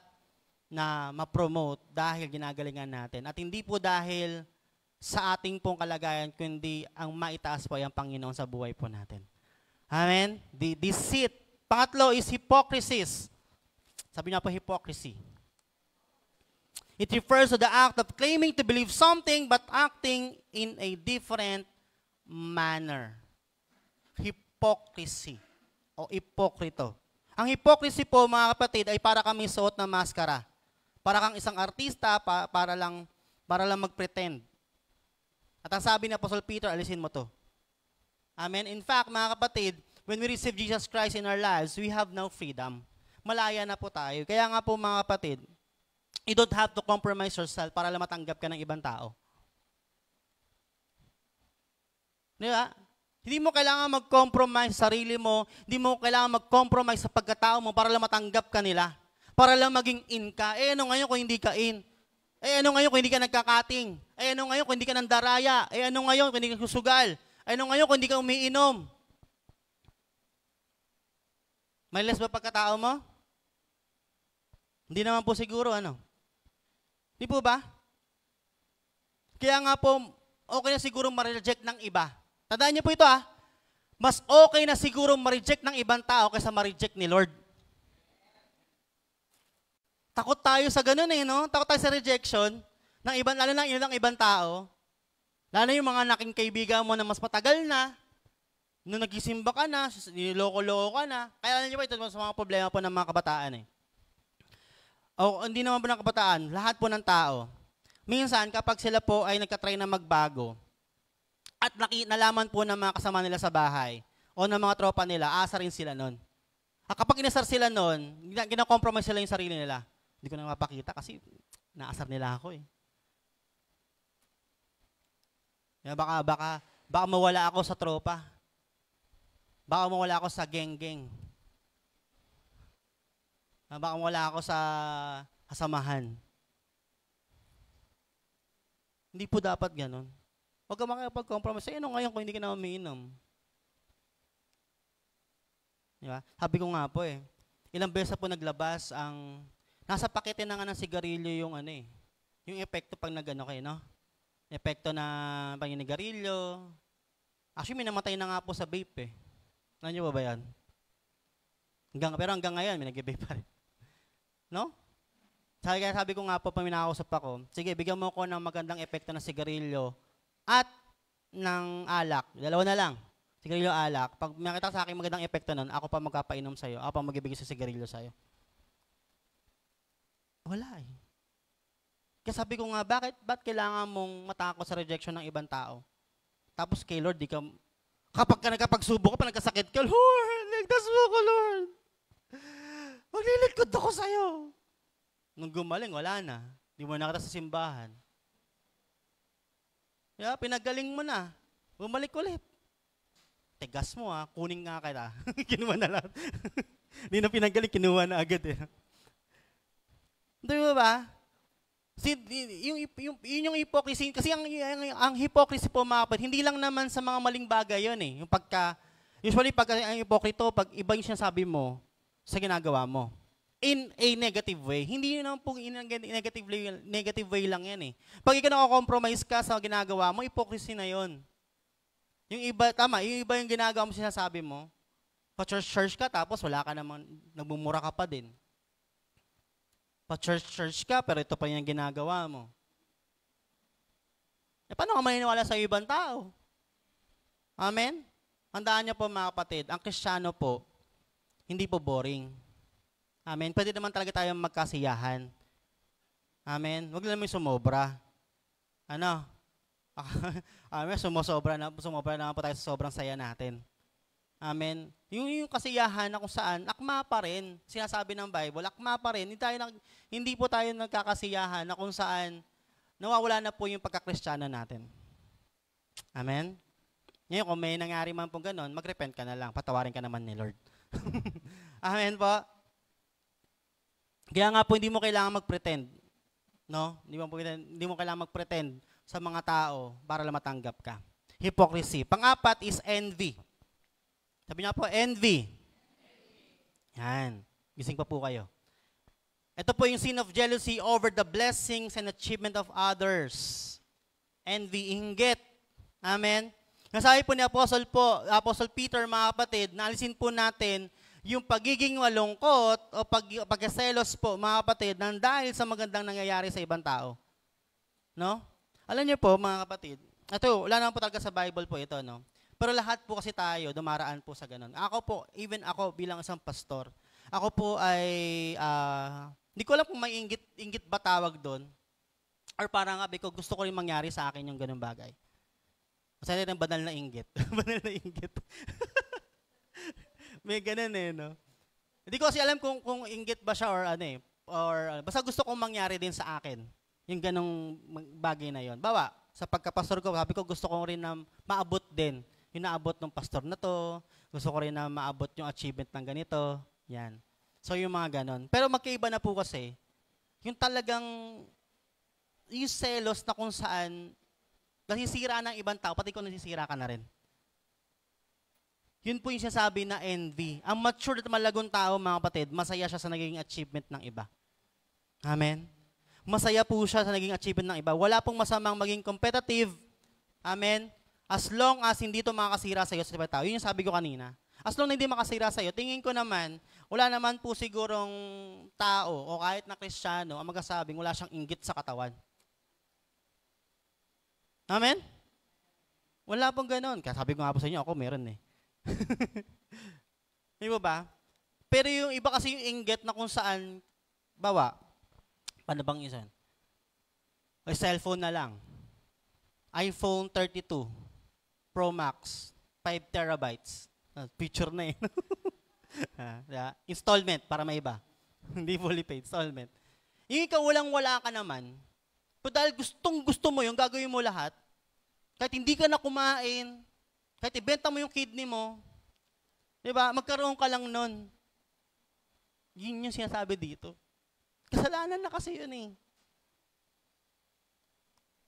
Speaker 1: na ma-promote dahil ginagalingan natin. At hindi po dahil sa ating pong kalagayan, kundi ang maitaas po ay ang Panginoon sa buhay po natin. Amen? Deceit. Pangatlo is hypocrisy. Sabi niya po, hypocrisy. It refers to the act of claiming to believe something but acting in a different manner. Hypocrisy o ipokrito. Ang hypocrisy po, mga kapatid, ay para kami suot na maskara. Para kang isang artista, para lang mag-pretend. At ang sabi ni Apostle Peter, alisin mo to. Amen? In fact, mga kapatid, when we receive Jesus Christ in our lives, we have now freedom. Malaya na po tayo. Kaya nga po, mga kapatid, you don't have to compromise yourself para lang matanggap ka ng ibang tao. Di ba? Hindi mo kailangan mag-compromise sa sarili mo, hindi mo kailangan mag-compromise sa pagkatao mo para lang matanggap ka nila. Para lang maging in ka. Ano ngayon kung hindi ka in? Ano ngayon kung hindi ka nagkakating? Ano ngayon kung hindi ka nandaraya? Ano ngayon kung hindi ka susugal? Ano ngayon kung hindi ka umiinom? May less ba pagkatao mo? Hindi naman po siguro, ano? Di po ba? Kaya nga po, okay na siguro ma-reject ng iba. Tandaan niyo po ito mas okay na siguro ma-reject ng ibang tao kaysa ma-reject ni Lord. Takot tayo sa ganun eh, no? Takot tayo sa rejection ng ibang, lalo na ilang ibang tao. Lalo na yung mga naking kaibigan mo na mas matagal na, nung nagisimba ka na, niloko-loko ka na. Kaya alam niyo po, ito sa mga problema po ng mga kabataan eh. O hindi naman po ng kabataan, lahat po ng tao. Minsan, kapag sila po ay nagtatry na magbago, at nalaman po ng mga kasama nila sa bahay, o ng mga tropa nila, asa rin sila nun. At kapag inasar sila nun, ginakompromise sila yung sarili nila. Hindi ko na mapakita kasi naasar nila ako eh. Baka mawala ako sa tropa. Baka mawala ako sa geng-geng. Baka mawala ako sa kasamahan. Hindi po dapat ganun. Huwag ka makipag-compromise. Ano ngayon kung hindi ka na umiinom? Diba? Sabi ko nga po eh, ilang beses po naglabas ang, nasa pakete na nga ng sigarilyo yung yung epekto pag nag-ano kayo, no? Epekto na paninigarilyo. Actually, may namatay na nga po sa vape eh. Nandiyo ba yan? Pero hanggang ngayon, may nag-vape pa rin. No? Sabi ko nga po, pag minakausap ako, sige, bigyan mo ko ng magandang epekto ng sigarilyo at ng alak. Dalawa na lang. Sigarilyo, alak. Pag makita sa akin magandang epekto nun, ako pa magpapainom sa'yo. Ako pa magbibigay sa sigarilyo sa'yo. Wala eh. Kaya sabi ko nga, ba't kailangan mong matakot sa rejection ng ibang tao? Tapos kay Lord, kapag ka nagkapagsubok ka, nagkasakit ka, Lord, ligtas mo ko, Lord. Maglilingkod ako sa'yo. Nung gumaling, wala na. Di mo nakita sa simbahan. Kaya pinagaling mo na. Bumalik ulit. Tigas mo kunin nga kita. Kinuha na lahat. Hindi na pinagaling, kinuha na agad eh. Di ba? Yung hypocrisy, kasi ang hypocrisy po mga kapatid, hindi lang naman sa mga maling bagay yun eh. Usually pag ang hipokrito, pag iba yung sinasabi mo sa ginagawa mo. In a negative way. Hindi yun naman po in a negative way lang yan eh. Pag ikaw nakakompromise ka sa ginagawa mo, hypocrisy na yun. Yung iba, tama, yung iba yung ginagawa mo sinasabi mo, pa-church ka tapos wala ka namang, nagmumura ka pa din. Pa-church ka pero ito pa yung ginagawa mo. Paano ka maniniwala sa ibang tao? Amen? Handaan niyo po mga kapatid, ang Kristiyano po, hindi po boring. Amen. Pwede naman talaga tayong magkasiyahan. Amen. Huwag lang may sumobra. Amen. Sumobra na po tayo sa sobrang saya natin. Amen. Yung kasiyahan na kung saan, akma pa rin. Sinasabi ng Bible, akma pa rin. Hindi po tayo nagkakasiyahan na kung saan nawawala na po yung pagkakristyano natin. Amen. Ngayon, kung may nangyari man po ganon, mag-repent ka na lang. Patawarin ka naman ni Lord. Amen po. Kaya nga po, hindi mo kailangan mag-pretend. No? Hindi mo kailangan mag-pretend sa mga tao para lang matanggap ka. Hypocrisy. Pang-apat is envy. Sabi niya po, envy. Yan. Gising pa po kayo. Ito po yung sin of jealousy over the blessings and achievement of others. Envy, inggit. Amen? Nasabi po ni Apostle Peter, mga kapatid, naalisin po natin yung pagiging malungkot o pagkaselos po, mga kapatid, nang dahil sa magandang nangyayari sa ibang tao. No? Alam niyo po, mga kapatid, ito, wala naman po talaga sa Bible po ito, no? Pero lahat po kasi tayo, dumaraan po sa ganun. Ako po, even ako bilang isang pastor, ako po ay, hindi ko alam kung may inggit ba tawag doon, or parang ko gusto ko rin mangyari sa akin yung ganung bagay. Masaya ng banal na inggit. Banal na inggit. May ganun no? Hindi ko kasi alam kung inggit ba siya or basta gusto kong mangyari din sa akin. Yung ganong bagay na yon. Bawa, sa pagkapastor ko, sabi ko gusto ko rin na maabot din. Yung naabot ng pastor na to, gusto ko rin na maabot yung achievement ng ganito. Yan. So yung mga ganon. Pero magkaiba na po kasi, yung talagang, yung selos na kung saan, nasisira ng ibang tao, pati kung nasisira ka na rin. Yun po yung sinasabi na envy. Ang mature at malagong tao, mga kapatid, masaya siya sa naging achievement ng iba. Amen? Masaya po siya sa naging achievement ng iba. Wala pong masamang maging competitive. Amen? As long as hindi ito makakasira sa iyo sa ibang tao. Yun yung sabi ko kanina. As long na hindi makasira sa iyo, tingin ko naman, wala naman po sigurong tao o kahit na Kristiyano ang magsasabing wala siyang inggit sa katawan. Amen? Wala pong ganon. Kaya sabi ko nga po sa inyo, ako meron Di ba? Pero yung iba kasi yung inggit na kung saan, bawa, paano bang isa? O cellphone na lang. iPhone 32 Pro Max, 5 terabytes. Picture na Installment para may iba. Hindi fully paid, installment. Yung ikaw walang-wala ka naman, pero dahil gusto mo yung gagawin mo lahat, kahit hindi ka na kumain, kahit ibenta mo yung kidney mo, di ba, magkaroon ka lang nun. Yun yung sinasabi dito. Kasalanan na kasi yun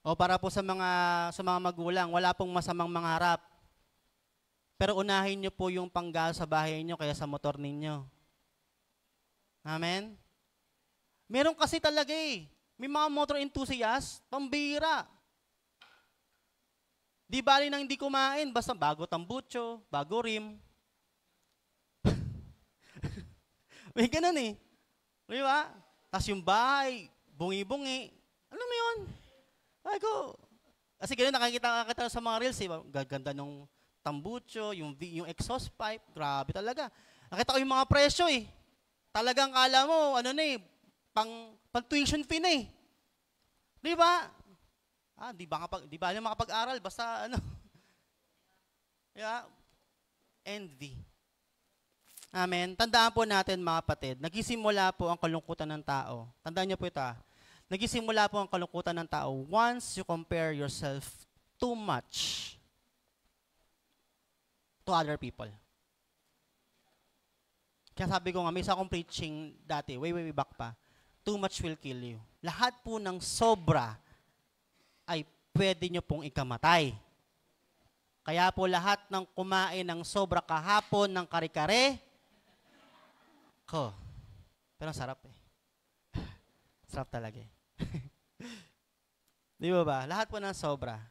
Speaker 1: O para po sa mga magulang, wala pong masamang mangarap. Pero unahin niyo po yung panggal sa bahay niyo kaya sa motor ninyo. Amen? Meron kasi talaga May mga motor enthusiast, pambira. Di bali nang hindi kumain, basta bago tambutso, bago rim. May ganun Di ba? Tapos yung bahay, bungi-bungi. Alam mo yun? Kasi ganun, nakakita sa mga reels, gaganda nung tambutso, yung exhaust pipe, grabe talaga. Nakita ko yung mga presyo Talagang kala mo, pang tuition fee na Di ba? Di ba alam makapag-aral, basta ano. Yeah. Envy. Amen. Tandaan po natin mga kapatid, nagsisimula po ang kalungkutan ng tao. Tandaan niyo po ito. Nagsisimula po ang kalungkutan ng tao once you compare yourself too much to other people. Kaya sabi ko nga, may isa akong preaching dati, way back pa, too much will kill you. Lahat po ng sobra ay pwede nyo pong ikamatay. Kaya po lahat ng kumain ng sobra kahapon ng kare-kare, pero sarap eh. Sarap talaga eh. Di ba? Lahat po ng sobra.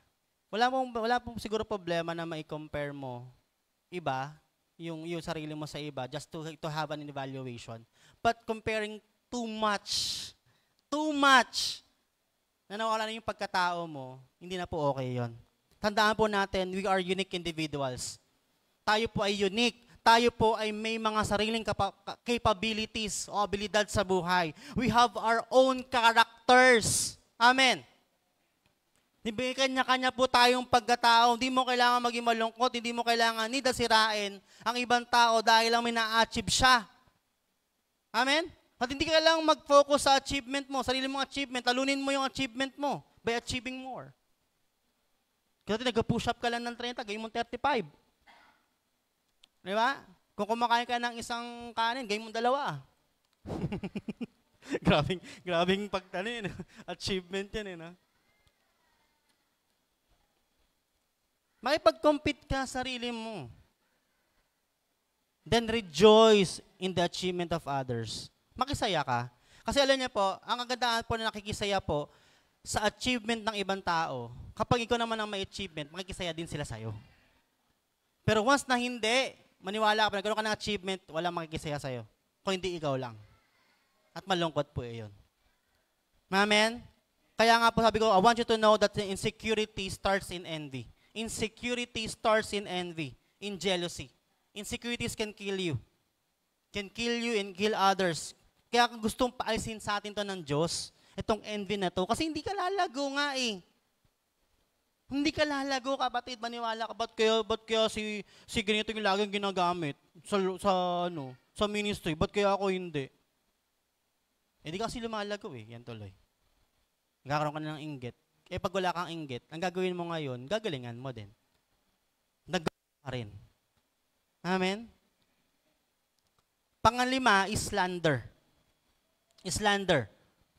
Speaker 1: Wala pong siguro problema na mai-compare mo iba, yung sarili mo sa iba, just to have an evaluation. But comparing too much, na nawala na yung pagkatao mo, hindi na po okay yon. Tandaan po natin, we are unique individuals. Tayo po ay unique. Tayo po ay may mga sariling capabilities o abilidad sa buhay. We have our own characters. Amen. May kanya-kanya po tayong pagkatao. Hindi mo kailangan maging malungkot, hindi mo kailangan sirain ang ibang tao dahil lang may na-achieve siya. Amen? At hindi ka kailangan mag-focus sa achievement mo, sarili mong achievement, talunin mo yung achievement mo by achieving more. Kasi nag-push up ka lang ng 30, gawin mo 35. Di ba? Kung kumakain ka ng isang kanin, gawin mo 2. grabing achievement yan eh. No? Makipag-compete ka sa sarili mo. Then rejoice in the achievement of others. Makisaya ka. Kasi alam niyo po, ang kagandahan po na nakikisaya po sa achievement ng ibang tao, kapag ikaw naman ang may achievement, makikisaya din sila sa'yo. Pero once na hindi, maniwala ka, nagkaroon ka ng achievement, walang makikisaya sa'yo. Kung hindi ikaw lang. At malungkot po yun. Amen? Kaya nga po sabi ko, I want you to know that the insecurity starts in envy. Insecurity starts in envy, in jealousy. Insecurities can kill you. Can kill you and kill others. Kaya gustong paalisin sa atin to ng Diyos, itong envy na to, kasi hindi ka lalago nga eh. Hindi ka lalago, kapatid, maniwala ka, ba't kaya si ganito yung laging ginagamit sa ministry, ba't kaya ako hindi? Hindi kasi lumalago eh, yan tuloy. Nagkakaroon ka na ng inggit. Pag wala kang inggit, ang gagawin mo ngayon, gagalingan mo din. Nagagawa ka rin. Amen? Pangalima is slander. Slander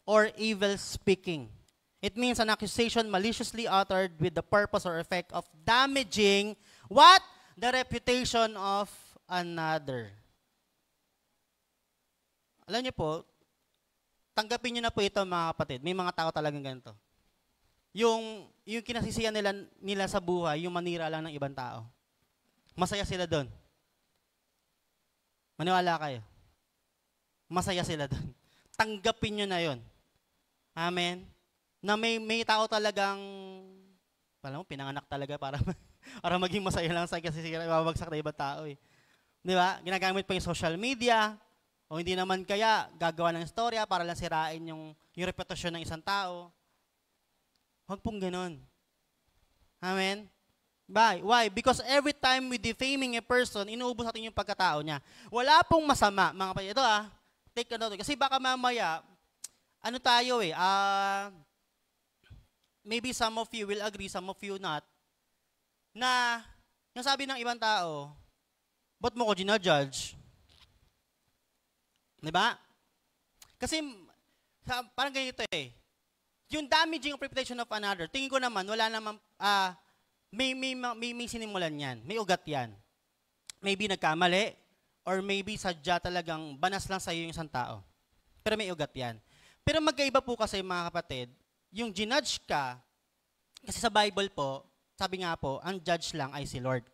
Speaker 1: or evil speaking. It means an accusation maliciously uttered with the purpose or effect of damaging what? The reputation of another. Alam niyo po, tanggapin niyo na po ito mga kapatid. May mga tao talagang ganito. Yung kinasisiyan nila sa buhay, yung manira lang ng ibang tao. Masaya sila doon. Maniwala kayo. Masaya sila doon. Tanggapin nyo na yon. Amen? Na may tao talagang, pinanganak talaga para maging masaya lang sa kasi babagsak na ibang tao eh. Di ba? Ginagamit pa yung social media, o hindi naman kaya gagawa ng istorya para lang sirain yung reputasyon ng isang tao. Huwag pong ganun. Amen? Why? Because every time we defaming a person, inuubos natin yung pagkatao niya. Wala pong masama, mga kapatid. Ito take note. Kasi baka mamaya, maybe some of you will agree, some of you not, na yung sabi ng ibang tao, ba't mo ko ginajudge? Diba? Kasi, parang ganito eh. Yung damaging of reputation of another, tingin ko naman, wala naman, may sinimulan yan. May ugat yan. Maybe nagkamali, or maybe sadya talagang banas lang sa'yo yung isang tao. Pero may ugat yan. Pero magkaiba po kasi mga kapatid, yung ginudge ka, kasi sa Bible po, sabi nga po, ang judge lang ay si Lord.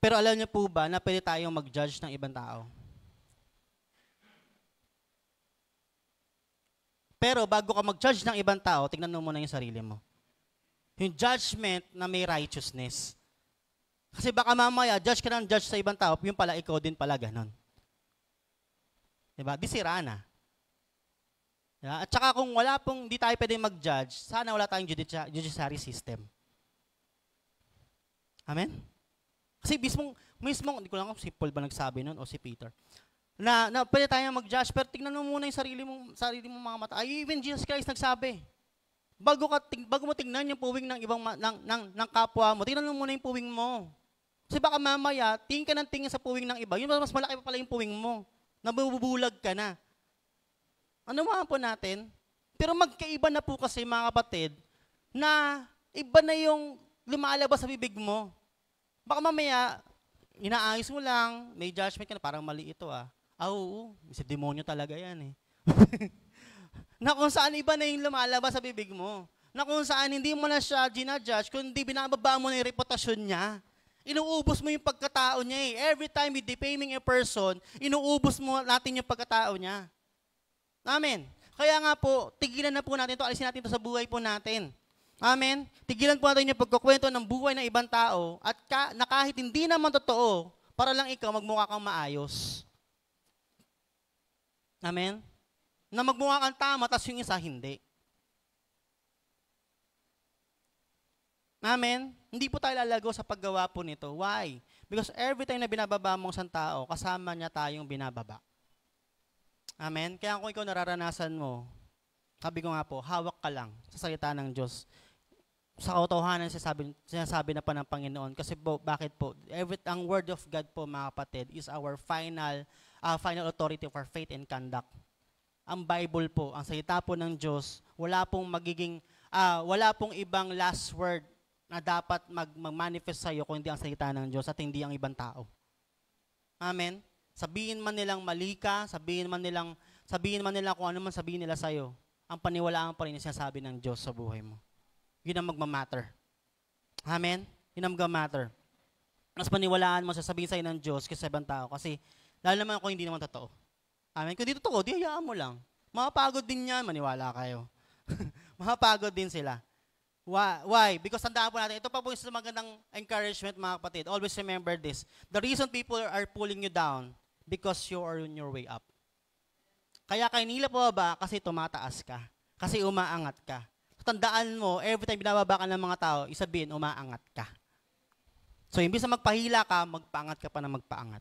Speaker 1: Pero alam niyo po ba na pwede tayong mag-judge ng ibang tao? Pero bago ka mag-judge ng ibang tao, tingnan mo muna yung sarili mo. Yung judgment na may righteousness. Kasi baka mamaya, judge ka ng judge sa ibang tao, yung pala, ikaw din pala, ganon. Diba? Di sira na. At saka kung wala pong, di tayo pwede mag-judge, sana wala tayong judiciary system. Amen? Kasi mismong, hindi ko lang kung si Paul ba nagsabi nun o si Peter, na pwede tayong mag-judge, pero tignan mo muna yung sarili mong mga mata. Ay, even Jesus Christ nagsabi, bago mo tignan yung puwing ng ibang ng kapwa mo, tignan mo muna yung puwing mo. Kasi baka mamaya, tingin ka ng tingin sa puwing ng iba, yun mas malaki pa pala yung puwing mo. Nabubulag ka na. Ano mga po natin? Pero magkaiba na po kasi mga kapatid, na iba na yung lumalabas sa bibig mo. Baka mamaya, inaayos mo lang, may judgment ka na, parang mali ito ah. Oo, si demonyo talaga yan eh. Na kung saan iba na yung lumalabas sa bibig mo. Na kung saan hindi mo na siya ginajudge, kundi binababa mo na yung reputasyon niya. Inuubos mo yung pagkatao niya eh. Every time we defaming a person, inuubos mo natin yung pagkatao niya. Amen. Kaya nga po, tigilan na po natin ito, alisin natin ito sa buhay po natin. Amen. Tigilan po natin yung pagkukwento ng buhay ng ibang tao at na kahit hindi naman totoo, para lang ikaw magmukha kang maayos. Amen. Na magmukha kang tama, tapos yung isa hindi. Amen. Hindi po tayo lalago sa paggawa po nito. Why? Because every time na binababa mo isang tao, kasama niya tayong binababa. Amen. Kaya kung ikaw nararanasan mo, sabi ko nga po, hawak ka lang sa salita ng Diyos. Sa katotohanan sinasabi na pa ng Panginoon. Kasi po, bakit po? Ang Word of God po, mga kapatid, is our final authority for faith and conduct. Ang Bible po, ang salita po ng Diyos, wala pong ibang last word na dapat mag-manifest sa'yo kung hindi ang salita ng Diyos at hindi ang ibang tao. Amen? Sabihin man nilang mali ka, sabihin man nila kung ano man sabihin nila sa'yo, ang paniwalaan pa rin yung sinasabi ng Diyos sa buhay mo. Yun ang magmamatter. Amen? Yun ang magmamatter. Mas paniwalaan mo sasabihin sa'yo ng Diyos kaysa sa ibang tao kasi lalo naman kung hindi naman totoo. Amen? Kung di totoo, di hayaan mo lang. Makapagod din yan, maniwala kayo. Makapagod din sila. Why? Because tandaan po natin, ito pa po yung magandang encouragement mga kapatid. Always remember this. The reason people are pulling you down because you are on your way up. Kaya kayo nila po ba? Kasi tumataas ka. Kasi umaangat ka. Tandaan mo, every time binababa ka ng mga tao, isabihin, umaangat ka. So, imbis na magpahila ka, magpaangat ka pa na magpaangat.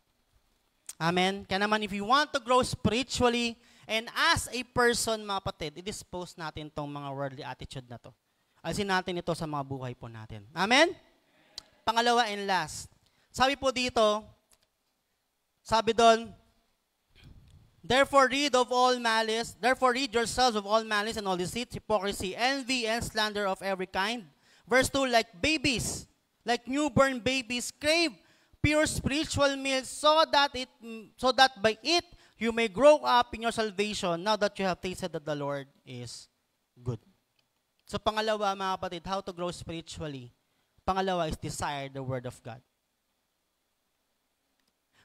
Speaker 1: Amen? Kaya naman, if you want to grow spiritually and as a person, mga kapatid, i-dispose natin tong mga worldly attitude na to. Alisin natin ito sa mga buhay po natin. Amen? Pangalawa and last. Sabi po dito, sabi doon, Therefore rid yourselves of all malice and all deceit, hypocrisy, envy, and slander of every kind. Verse 2, like newborn babies, crave pure spiritual milk so that by it you may grow up in your salvation now that you have tasted that the Lord is good. So pangalawa, mga kapatid, how to grow spiritually. Pangalawa is desire the Word of God.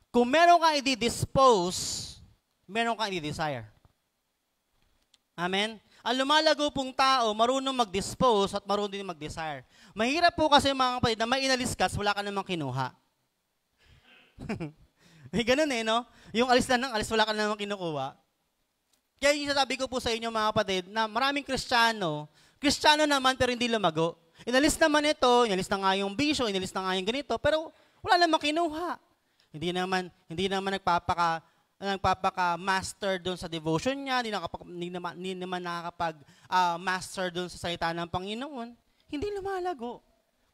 Speaker 1: Kung meron kang i-dispose, meron kang i-desire. Amen? Ang lumalago pong tao, marunong mag-dispose at marunong din mag-desire. Mahirap po kasi mga kapatid na may inalis ka, wala ka namang kinuha. May ganun eh, no? Yung alis na ng alis, wala ka namang kinukuha. Kaya yung sasabi ko po sa inyo mga kapatid, na maraming Kristiyano naman pero hindi lumago. Inalis naman ito, inalis na nga yung bisyo, inalis na nga yung ganito, pero wala namang kinuha. Hindi naman nagpapaka-master doon sa devotion niya, hindi naman nakakapag-master doon sa salita ng Panginoon, hindi lumalago.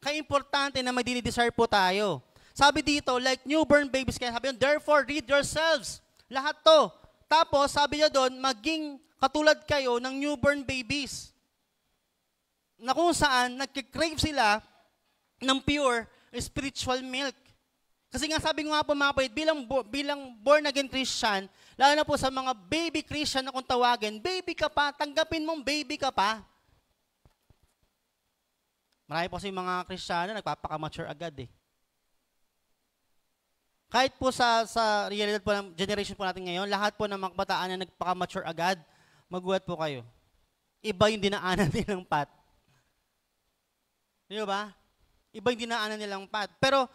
Speaker 1: Kaya importante na may dinidesire po tayo. Sabi dito, like newborn babies, kaya sabi yun, therefore rid yourselves. Lahat to. Tapos, sabi niya doon, maging katulad kayo ng newborn babies. Na kung saan, nagkikrave sila ng pure spiritual milk. Kasi nga sabi ko nga po mga kapatid, bilang born again Christian, lalo na po sa mga baby Christian na kung tawagin, baby ka pa, tanggapin mong baby ka pa. Marami po kasi mga Kristiyano nagpapaka-mature agad eh. Kahit po sa realidad po ng generation po natin ngayon, lahat po ng mga kabataan na nagpaka-mature agad, magulat po kayo. Iba yung dinaanan nilang path. Di ba? Iba yung dinaanan nilang path. Pero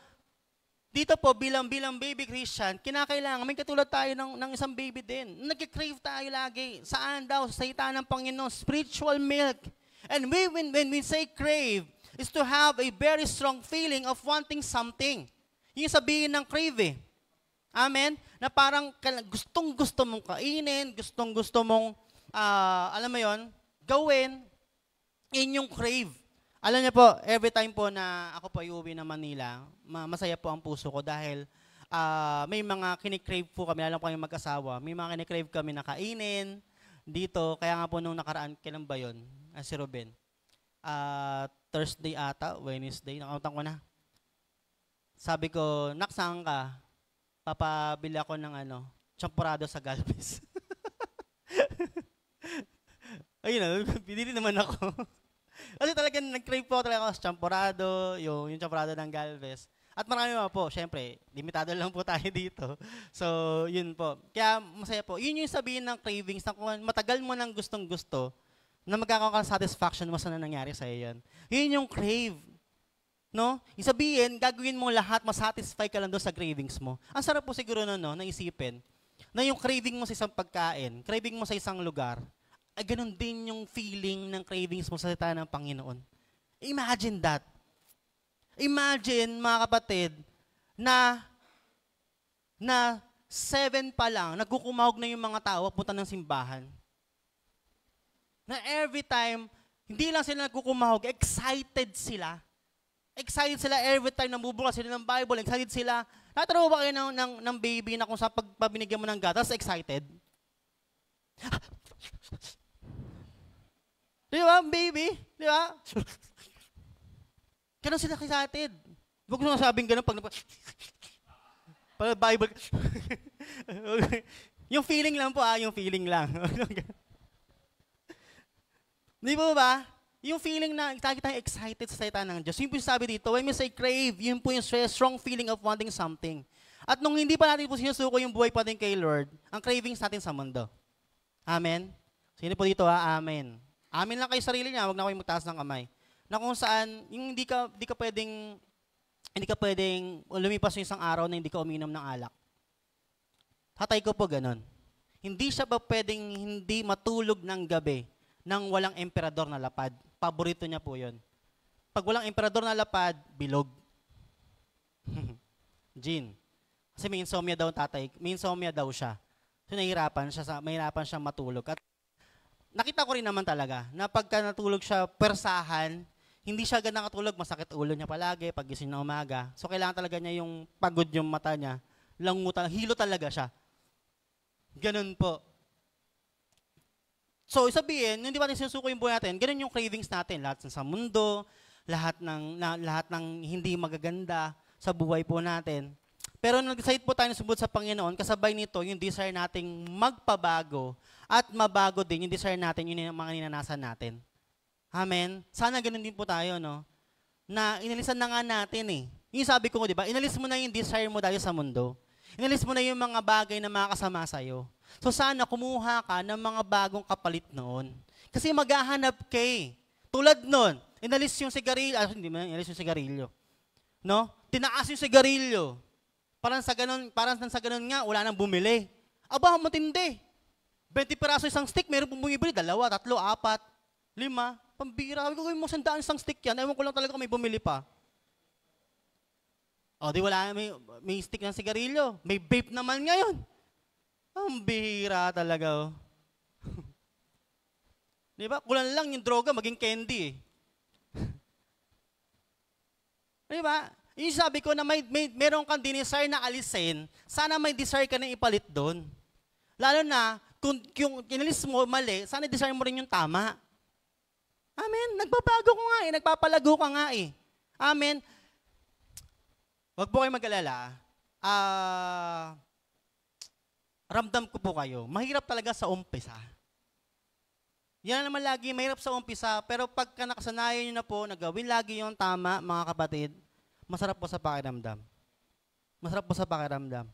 Speaker 1: dito po, bilang baby Christian, kinakailangan, may katulad tayo ng isang baby din. Nag-crave tayo lagi. Saan daw? Sa salita ng Panginoon, spiritual milk. And when we say crave, is to have a very strong feeling of wanting something. Yung sabihin ng crave eh. Amen? Na parang gustong-gusto mong kainin, gustong-gusto mong, alam mo yon, gawin, inyong crave. Alam niyo po, every time po na ako po iuwi na Manila, masaya po ang puso ko dahil may mga kinikrave po kami, alam ko kami mag-asawa, may mga kinikrave kami na kainin dito. Kaya nga po nung nakaraan, kailan ba yun? Si Ruben. Thursday ata, Wednesday, nakauntang ko na. Sabi ko, Nak, saan ka? Papabili ako ng champurado sa Galvez. Ayun na, pinili naman ako. Kasi talagang nag-crave po talaga ako sa champurado, yung champurado ng Galvez. At marami mga po, syempre, limitado lang po tayo dito. So, yun po. Kaya masaya po. Yun yung sabihin ng cravings na kung matagal mo nang gustong-gusto, na magkakaroon ka ng satisfaction mo sa nangyari sa iyo yun. Yun yung crave. No? Isabihin, gagawin mo lahat, masatisfy ka lang doon sa cravings mo. Ang sarap po siguro no, naisipin, na yung craving mo sa isang pagkain, craving mo sa isang lugar, ay ganun din yung feeling ng cravings mo sa salita ng Panginoon. Imagine that. Imagine, mga kapatid, na 7 pa lang, nagkukumahog na yung mga tao punta ng simbahan. Na every time, hindi lang sila nagkukumahog, excited sila. Excited sila every time na bubukas sila ng Bible, excited sila. Nataraw ba kayo ng baby na kung sa pagpabinigyan mo ng gatas, excited? Di ba, baby? Di ba? Ganun sila excited. Huwag ko nasabing ganun pag Bible. Yung feeling lang po, yung feeling lang. Di ba? Yung feeling na kita excited sa salita ng Diyos. Yung po sabi dito, when we say crave, yun po yung strong feeling of wanting something. At nung hindi pa natin po sinusuko yung buhay pa din kay Lord, ang cravings natin sa mundo. Amen? Sino po dito Amen. Amen lang kayo sarili niya, huwag na kayo magtaas ng kamay. Na kung saan, yung hindi ka pwedeng lumipas yung isang araw na hindi ka uminom ng alak. Tatay ko po ganun. Hindi siya ba pwedeng hindi matulog ng gabi nang walang emperador na lapad. Paborito niya po yun. Pag walang emperador na lapad, bilog. Gin. Kasi may insomnia daw tatay, may insomnia daw siya. So mahirapan siya matulog. At nakita ko rin naman talaga na pagka natulog siya persahan, hindi siya agad nakatulog, masakit ulo niya palagi pag gising na umaga. So kailangan talaga niya yung pagod yung mata niya, langutan, hilo talaga siya. Ganun po. So sabihin, hindi ba natin sinusuko yung buhay natin, ganun yung cravings natin, lahat sa mundo, lahat ng hindi magaganda sa buhay po natin. Pero nag-decide po tayo na sumunod sa Panginoon, kasabay nito yung desire nating magpabago at mabago din yung desire natin, yung mga ninanasan natin. Amen? Sana ganun din po tayo, no? Na inalisan na nga natin eh. Yung sabi ko, di ba? Inalis mo na yung desire mo dahil sa mundo. Inalis mo na yung mga bagay na makakasama sa'yo. So sana kumuha ka ng mga bagong kapalit noon. Kasi maghahanap ka eh. Tulad nun, inalis yung sigarilyo, hindi mo inalis yung sigarilyo. No? Tinaas yung sigarilyo. Parang sa ganun nga, wala nang bumili. Aba, matindi. 20 piraso isang stick, meron pong bumibili, 2, 3, 4, 5. Pambira. Sabi ko, gawin mo 100 isang stick yan. Ewan ko lang talaga kung may bumili pa. O, di wala, may stick ng sigarilyo. May vape naman ngayon. Ang bihira talaga, oh. Di ba? Kulang lang yung droga, maging candy, eh. Di ba? Yung sabi ko na meron kang dinesire na alisin, sana may desire ka na ipalit doon. Lalo na, kung yung kinalis mo mali, sana desire mo rin yung tama. Amen. Nagbabago ko nga eh. Nagpapalago ka nga eh. Amen. Huwag po kayo mag-alala. Ramdam ko po kayo. Mahirap talaga sa umpisa. Yan naman lagi, mahirap sa umpisa. Pero pagka nakasanayan nyo na po, nagawin lagi yung tama, mga kapatid, masarap po sa pakiramdam. Masarap po sa pakiramdam.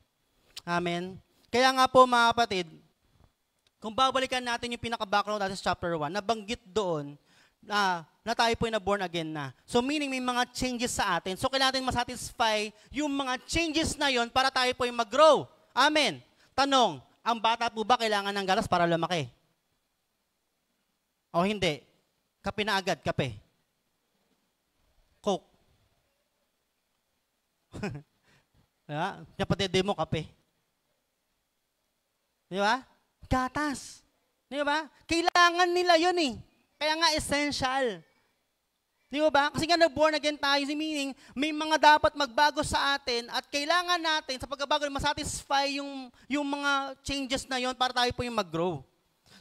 Speaker 1: Amen. Kaya nga po, mga kapatid, kung babalikan natin yung pinaka-background natin sa chapter 1, nabanggit doon na tayo po na born again na. So meaning may mga changes sa atin. So kailangan natin masatisfy yung mga changes na yon para tayo po yung mag-grow. Amen. Tanong, ang bata po ba kailangan ng gatas para lumaki? O hindi? Kape na agad, kape. Coke. Diba? Kapatid mo, kape. Di ba? Gatas. Di ba? Kailangan nila yun eh. Kaya nga essential. Di ba? Kasi nga na-born again tayo, meaning may mga dapat magbago sa atin at kailangan natin sa pagbabago masatisfy yung mga changes na yon para tayo po yung mag-grow.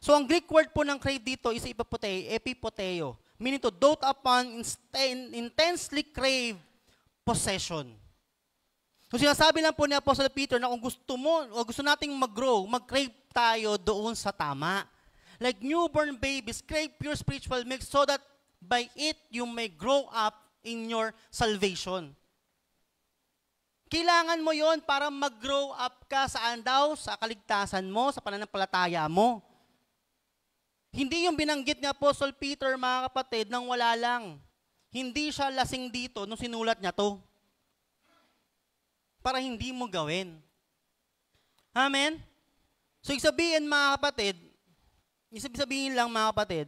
Speaker 1: So ang Greek word po ng crave dito is epipoteo, meaning to dote upon, intensely crave possession. So sinasabi lang po ni Apostle Peter na kung gusto mo o gusto nating mag-grow, mag-crave tayo doon sa tama. Like newborn babies, crave pure spiritual milk so that by it you may grow up in your salvation. Kailangan mo yon para mag-grow up ka saan daw? Sa kaligtasan mo, sa pananampalataya mo. Hindi yung binanggit ni Apostle Peter, mga kapatid, nang wala lang. Hindi siya lasing dito nung sinulat niya to. Para hindi mo gawin. Amen? So, isabihin mga kapatid, isabihin lang mga kapatid,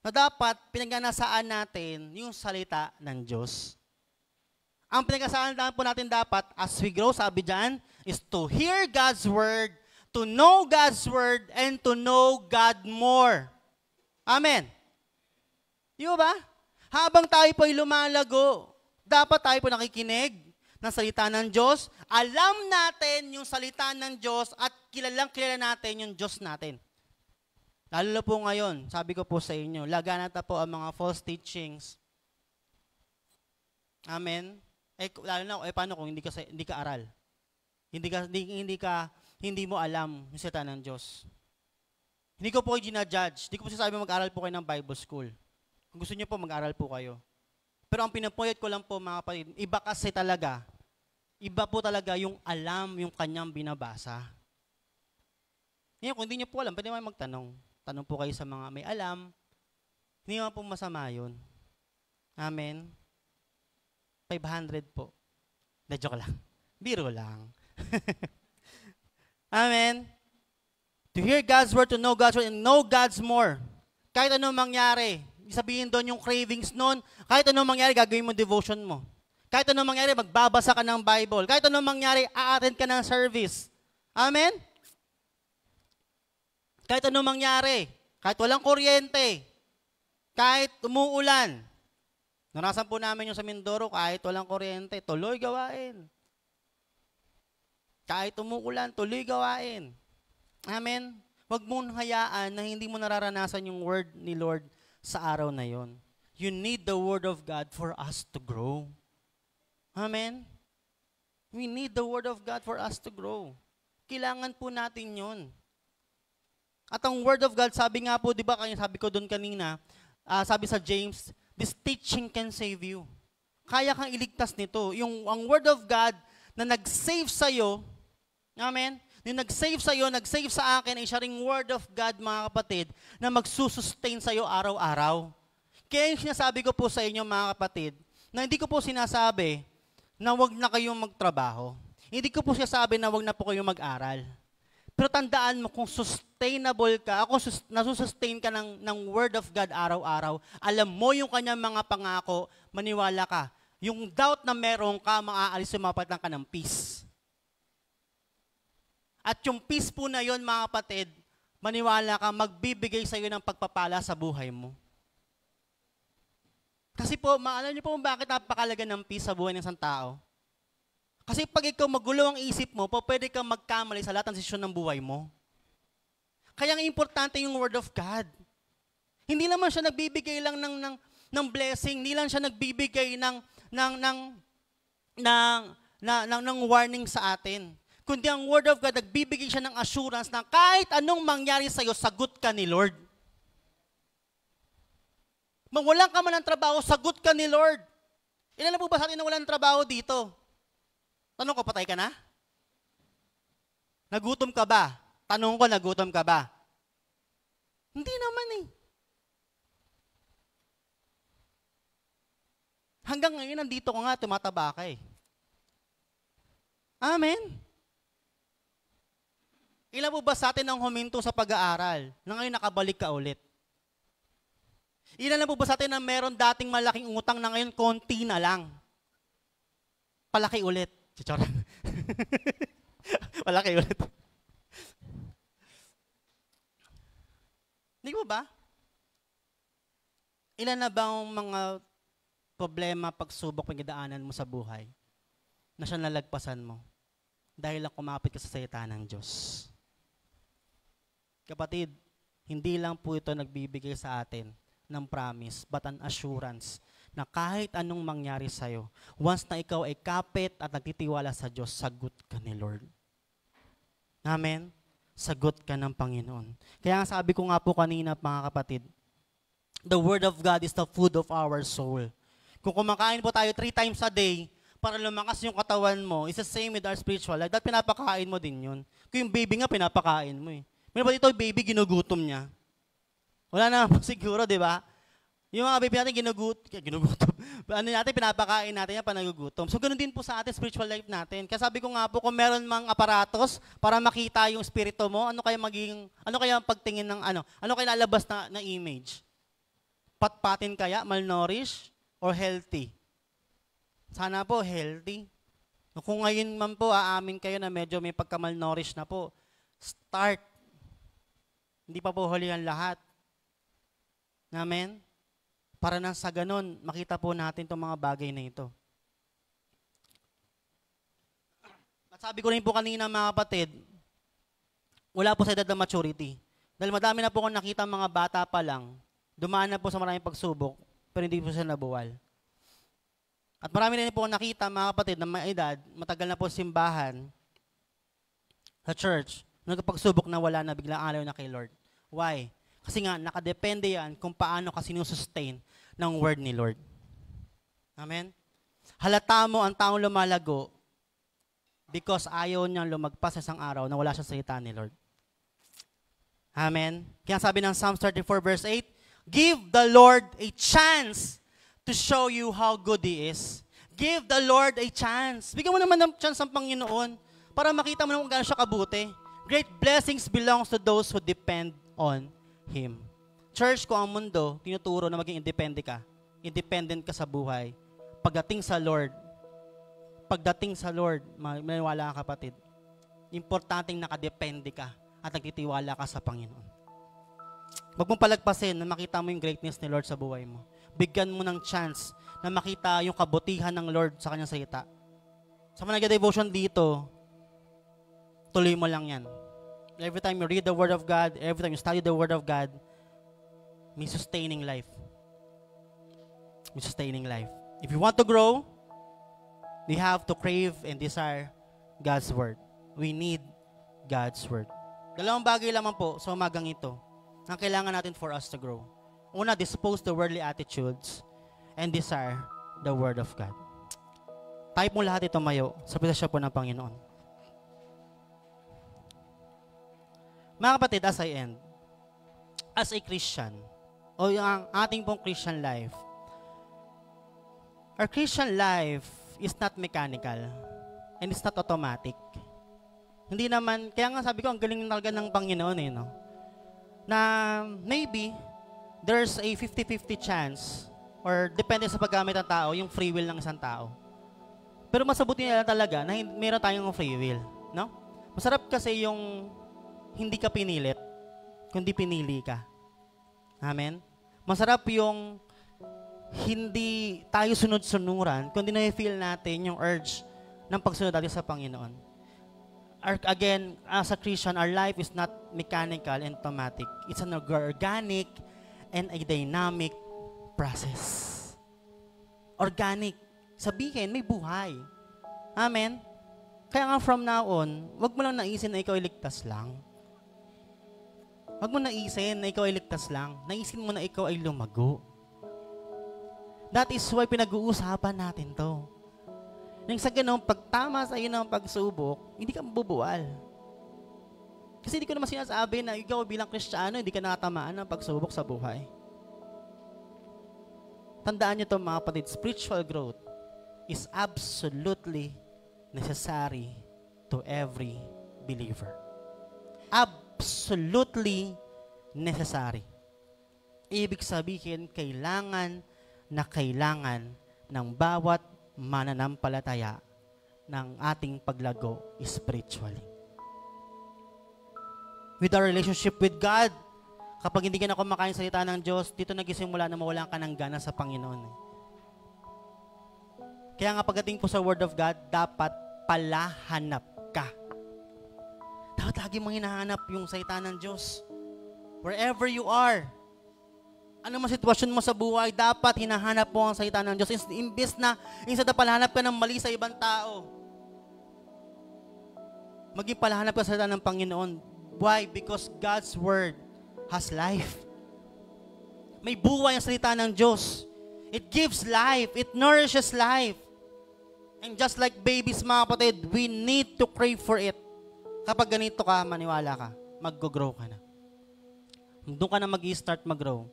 Speaker 1: na dapat pinagganasaan natin yung salita ng Diyos. Ang pinagganasaan po natin dapat, as we grow, sabi dyan, is to hear God's word, to know God's word, and to know God more. Amen? Di ba? Habang tayo po'y lumalago, dapat tayo po nakikinig ng salita ng Diyos, alam natin yung salita ng Diyos at kilala natin yung Diyos natin. Lalo na po ngayon, sabi ko po sa inyo, laganat na po ang mga false teachings. Amen? Lalo na, paano kung hindi ka aral? Hindi mo alam yung salita ng Diyos. Hindi ko po kayo ginajudge. Hindi ko po sinasabi mag-aral po kayo ng Bible school. Kung gusto niyo po, mag-aral po kayo. Pero ang pinapoyot ko lang po mga kapatid, iba kasi talaga. Iba po talaga yung alam, yung kanyang binabasa. Ngayon, kung hindi niyo po alam, pwede naman magtanong. Tanong po kayo sa mga may alam. Hindi naman po masama yun. Amen? 500 po. Na joke lang. Biro lang. Amen? To hear God's word, to know God's word, and know God's more. Kahit anong mangyari, sabihin doon yung cravings noon, kahit anong mangyari, gagawin mo devotion mo. Kahit anong mangyari, magbabasa ka ng Bible. Kahit anong mangyari, a-attend ka ng service. Amen? Kahit anong mangyari, kahit walang kuryente, kahit umuulan. Narasan po namin yung sa Mindoro, kahit walang kuryente, tuloy gawain. Kahit umuulan, tuloy gawain. Amen? Huwag mong hayaan na hindi mo nararanasan yung word ni Lord sa araw na yon. You need the word of God for us to grow. Amen? We need the word of God for us to grow. Kailangan po natin yun. At ang word of God, sabi nga po, di ba, sabi ko doon kanina, sabi sa James, this teaching can save you. Kaya kang iligtas nito. Ang word of God na nag-save sa'yo, amen? Yung nag-save sa'yo, nag-save sa akin, ay siya ring word of God, mga kapatid, na magsusustain sa'yo araw-araw. Kaya yung sinasabi ko po sa inyo, mga kapatid, na hindi ko po sinasabi na wag na kayong magtrabaho. Hindi ko po sinasabi na wag na po kayong mag-aral. Pero tandaan mo, kung sustainable ka, kung nasusustain ka ng word of God araw-araw, alam mo yung kanyang mga pangako, maniwala ka. Yung doubt na meron ka, maaalis sumapatan ka ng peace. At yung peace po na yon, mga kapatid, maniwala ka, magbibigay sa iyo ng pagpapala sa buhay mo. Kasi po, alam niyo po bakit napakalaga ng peace sa buhay ng isang tao? Kasi pag ikaw magulo ang isip mo, pwede kang magkamali sa lahat ng desisyon ng buhay mo. Kaya ang importante yung word of God. Hindi naman siya nagbibigay lang ng blessing, hindi lang siya nagbibigay ng warning sa atin. Kundi ang word of God, nagbibigay siya ng assurance na kahit anong mangyari sa iyo, sagot ka ni Lord. Mawalan ka man ng trabaho, sagot ka ni Lord. Ilan na po ba sa atin na walang trabaho dito? Tanong ko, patay ka na? Nagutom ka ba? Tanong ko, nagutom ka ba? Hindi naman eh. Hanggang ngayon, nandito ko nga, tumataba ka eh. Amen? Ilan po ba sa atin ang huminto sa pag-aaral na ngayon nakabalik ka ulit? Ilan na po ba sa atin na meron dating malaking utang na ngayon konti na lang? Palaki ulit. Chicharan. Palaki ulit. Hindi po ba? Ilan na ba ang mga problema, pagsubok, pagdadaanan mo sa buhay na siya nalagpasan mo dahil lang kumapit ka sa salita ng Diyos? Kapatid, hindi lang po ito nagbibigay sa atin ng promise, but an assurance na kahit anong mangyari sa'yo, once na ikaw ay kapit at nagtitiwala sa Diyos, sagot ka ni Lord. Amen? Sagot ka ng Panginoon. Kaya sabi ko nga po kanina, mga kapatid, the Word of God is the food of our soul. Kung kumakain po tayo 3 times a day, para lumakas yung katawan mo, it's the same with our spiritual life. Dahil pinapakain mo din yun. Kung yung baby nga, pinapakain mo eh. Meron ba dito, baby, ginugutom niya? Wala na siguro, di ba? Yung mga baby natin, ginugutom. Ano natin, pinapakain natin yan, panagugutom. So, ganun din po sa ating spiritual life natin. Kaya sabi ko nga po, kung meron mang aparatos para makita yung spirito mo, ano kaya ang pagtingin ng ano kaya lalabas na image? Patpatin kaya, malnourished, or healthy? Sana po, healthy. Kung ngayon man po, aamin kayo na medyo may pagka-malnourished na po, start. Hindi pa po huli ang lahat. Amen? Para nang sa ganun, makita po natin itong mga bagay na ito. At sabi ko rin po kanina, mga kapatid, wala po sa edad ng maturity. Dahil madami na po kung nakita mga bata pa lang, dumaan na po sa maraming pagsubok, pero hindi po sila nabuwal. At marami na rin po nakita, mga kapatid, na may edad, matagal na po simbahan, sa church, nagpagsubok na wala na, biglang alaw na kay Lord. Why? Kasi nga, nakadepende yan kung paano ka sinusustain ng word ni Lord. Amen? Halata mo ang taong lumalago because ayaw niyang lumagpas sa isang araw na wala siya sa salita ni Lord. Amen? Kaya sabi ng Psalms 34 verse 8, give the Lord a chance to show you how good He is. Give the Lord a chance. Bigyan mo naman ng chance ang Panginoon para makita mo naman kung gaano siya kabuti. Great blessings belongs to those who depend on Him. Church, kung ang mundo, tinuturo na maging independent ka sa buhay. Pagdating sa Lord, maniwala ka kapatid, importanteng nakadepende ka at nagtitiwala ka sa Panginoon. Huwag mong palagpasin na makita mo yung greatness ni Lord sa buhay mo. Bigyan mo ng chance na makita yung kabutihan ng Lord sa kanyang salita. Sa mga nag-devotion dito, tuloy mo lang yan. Every time you read the Word of God, every time you study the Word of God, may sustaining life. May sustaining life. If you want to grow, we have to crave and desire God's Word. We need God's Word. Dalawang bagay lamang po sa umagang ito ang kailangan natin for us to grow. Una, dispose the worldly attitudes and desire the Word of God. Type mo lahat ito mayo sa presensya po ng Panginoon. Mga kapatid, as I end, as a Christian, o yung ating pong Christian life, our Christian life is not mechanical and it's not automatic. Hindi naman, kaya nga sabi ko, ang galing talaga ng Panginoon no? Na maybe, there's a 50-50 chance or depende sa paggamit ng tao, yung free will ng isang tao. Pero masabuti nila talaga na meron tayong free will. No? Masarap kasi yung hindi ka pinilit, kundi pinili ka. Amen? Masarap yung hindi tayo sunod-sunuran, kundi na-feel natin yung urge ng pagsunod natin sa Panginoon. Again, as a Christian, our life is not mechanical and automatic. It's an organic and a dynamic process. Organic. Sabihin, may buhay. Amen? Kaya nga from now on, wag mo lang naisin na ikaw ay ligtas lang. Wag mo naisin na ikaw ay ligtas lang. Naisin mo na ikaw ay lumago. That is why pinag-uusapan natin to. Nang sa ganun, pagtama sa iyo ng pagsubok, hindi ka mabubuwal. Kasi hindi ko naman sinasabi na ikaw bilang Kristiyano, hindi ka nakatamaan ng pagsubok sa buhay. Tandaan nyo ito mga kapatid, spiritual growth is absolutely necessary to every believer. Absolutely necessary. Ibig sabihin, kailangan ng bawat mananampalataya ng ating paglago spiritually. With our relationship with God, kapag hindi ka na kumakain salita ng Diyos, dito nagsisimula na mawalan ka ng gana sa Panginoon. Kaya nga pagdating po sa Word of God, dapat palahanap ka. Dapat lagi mong hinahanap yung salita ng Diyos. Wherever you are, ano man sitwasyon mo sa buhay, dapat hinahanap mo ang salita ng Diyos. Imbes na palahanap ka ng mali sa ibang tao, maging palahanap ka sa salita ng Panginoon. Why? Because God's Word has life. May buhay ang salita ng Diyos. It gives life. It nourishes life. And just like babies, mga kapatid, we need to crave for it. Kapag ganito ka, maniwala ka, mag-grow ka na. Doon ka na mag-start mag-grow.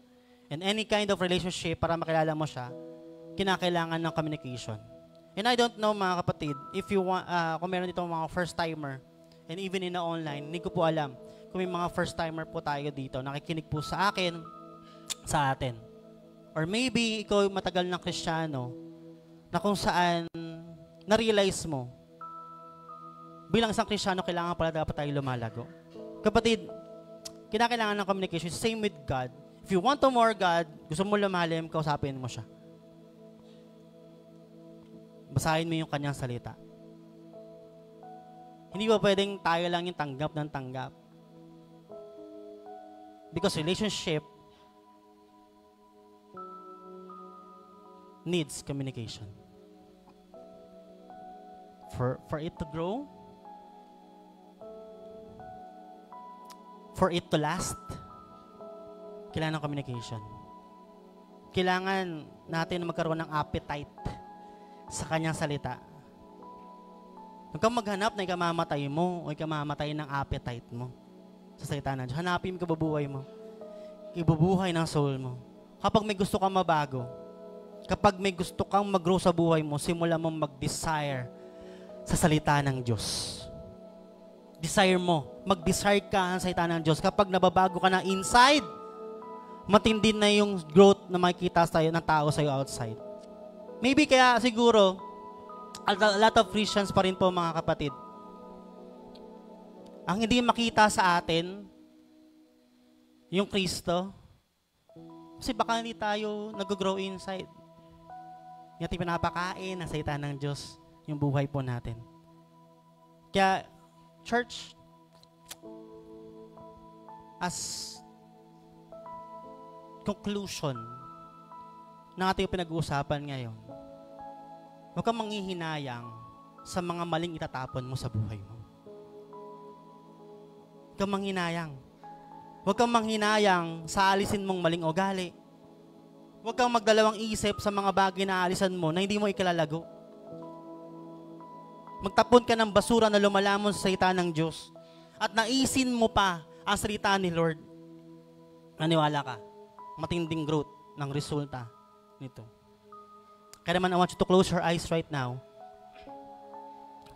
Speaker 1: And any kind of relationship, para makilala mo siya, kinakailangan ng communication. And I don't know, mga kapatid, if you want, kung meron dito mga first-timer, and even in the online, hindi ko po alam kung may mga first-timer po tayo dito, nakikinig po sa akin, sa atin. Or maybe ikaw matagal ng Kristiyano, na kung saan na-realize mo, bilang isang Kristiyano, kailangan pala dapat tayo lumalago. Kapatid, kinakailangan ng communication. Same with God. If you want to more God, gusto mo lumalim, kausapin mo siya. Basahin mo yung kanyang salita. Hindi ba pwedeng tayo lang yung tanggap ng tanggap? Because relationship needs communication. For it to grow, for it to last, kailangan ng communication. Kailangan natin magkaroon ng appetite sa kanyang salita. Huwag kang maghanap na ikamamatay mo o ikamamatay ng appetite mo sa salita ng Diyos. Hanapin mo kabubuhay mo. Ibubuhay ng soul mo. Kapag may gusto kang mabago, kapag may gusto kang mag-grow sa buhay mo, simula mong mag-desire sa salita ng Diyos. Desire mo. Mag-desire ka sa salita ng Diyos. Kapag nababago ka na inside, matindi na yung growth na makikita sa'yo ng tao sa'yo outside. Maybe kaya siguro, a lot of Christians pa rin po mga kapatid, ang hindi makita sa atin, yung Kristo, kasi baka hindi tayo nag-grow inside. Hindi natin pinapakain ang salita ng Diyos, yung buhay po natin. Kaya, church, as conclusion ng ating pinag-uusapan ngayon, huwag kang manghihinayang sa mga maling itatapon mo sa buhay mo. Huwag kang manghinayang. Huwag kang manghinayang sa alisin mong maling ugali. Huwag kang magdalawang isip sa mga bagay na alisan mo na hindi mo ikalalago. Magtapon ka ng basura na lumalamon sa salita ng Diyos at naisin mo pa ang salita ni Lord. Naniwala ka, matinding growth ng resulta nito. Kaya naman, I want you to close your eyes right now.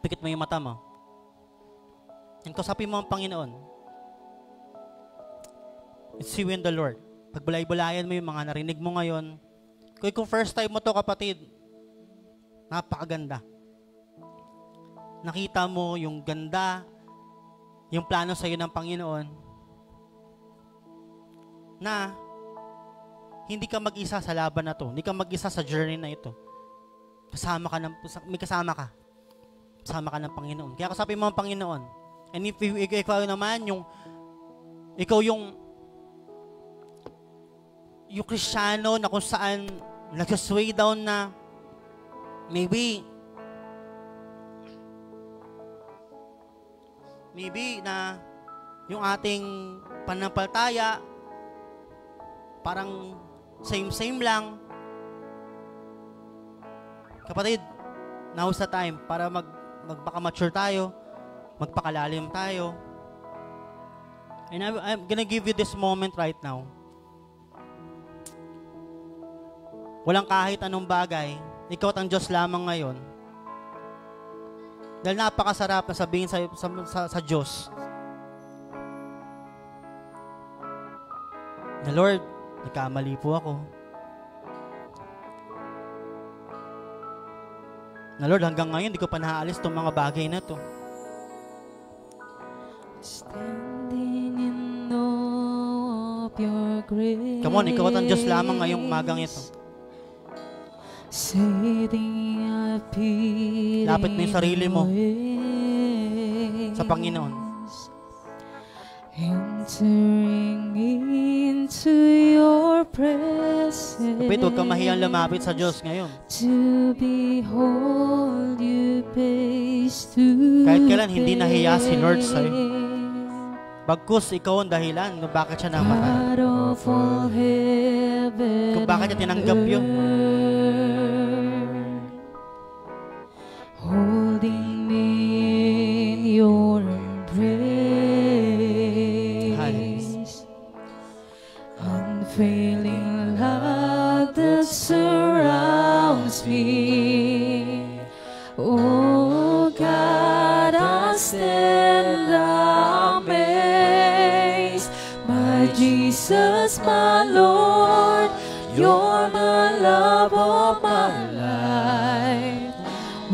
Speaker 1: Pikit mo yung mata mo. And kausapin mo ang Panginoon. It's you and the Lord. Pagbulay-bulayan mo yung mga narinig mo ngayon. Kung first time mo to, kapatid, napakaganda. Nakita mo yung ganda, yung plano sa'yo ng Panginoon, na hindi ka mag-isa sa laban na to. Hindi ka mag-isa sa journey na ito. May kasama ka. Kasama ka ng Panginoon. Kaya kausapin mo ang Panginoon. And if ikaw naman, ikaw yung Kristiyano na kung saan nagsasway down na maybe na yung ating pananampalataya parang same lang. Kapatid, now's the time para magpaka-mature tayo, magpakalalim tayo. And I'm gonna give you this moment right now. walang kahit anong bagay, ikaw at ang Diyos lamang ngayon. Dahil napakasarap na sabihin sa Diyos, na Lord, nagkamali po ako. Na Lord, hanggang ngayon, di ko pa naaalis itong mga bagay na to.
Speaker 2: Standing in awe of your grace.
Speaker 1: Come on, ikaw at ang Diyos lamang ngayong umagang ito. Lapit mo yung sarili mo sa Panginoon.
Speaker 2: Entering into your presence.
Speaker 1: Kapit, huwag kang mahiyang lumapit sa Diyos ngayon.
Speaker 2: To behold you face to
Speaker 1: Kahit kailan, hindi nahiya si Lord sa'yo. Bagkus, ikaw ang dahilan kung bakit siya namatay. Kung bakit niya tinanggap yun.
Speaker 2: Holding me in your embrace. Unfailing love that surrounds me. Oh God, I stand amazed. My Jesus, my Lord, you're the love of my life.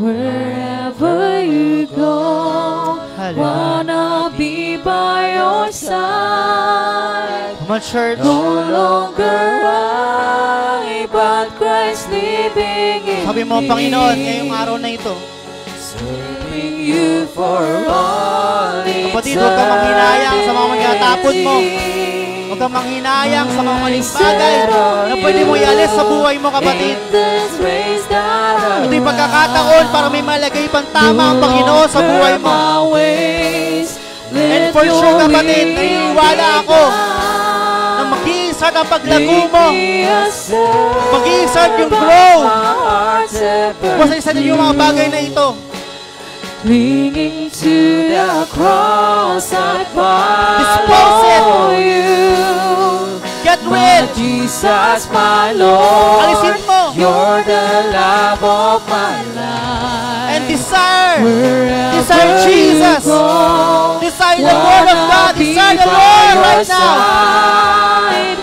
Speaker 2: Wherever you go, wanna be by your side.
Speaker 1: Come on, church.
Speaker 2: No longer I, but Christ living in me.
Speaker 1: Sabi mo, Panginoon, ngayong araw na ito,
Speaker 2: serving you for all eternity.
Speaker 1: kapatid, huwag kang manghinayang sa mga magtatapon mo. Huwag kang manghinayang sa mga maling bagay na pwede mo ialis sa buhay mo, kapatid. Ito yung pagkakataon para may malagay pang tama ang Panginoon sa buhay mo. And for sure, kapatid, naniniwala ako na mag-i-start ang paglago mo. Mag-i-start yung grow. Basta isa din yung mga bagay na ito.
Speaker 2: Clinging to the cross, I follow you.
Speaker 1: Get rid.
Speaker 2: Jesus, my Lord,
Speaker 1: Alisin mo.
Speaker 2: you're the love of my life.
Speaker 1: And desire.
Speaker 2: Wherever
Speaker 1: Desire Jesus.
Speaker 2: you go,
Speaker 1: Desire the Word of God. Desire the Lord right now.
Speaker 2: side.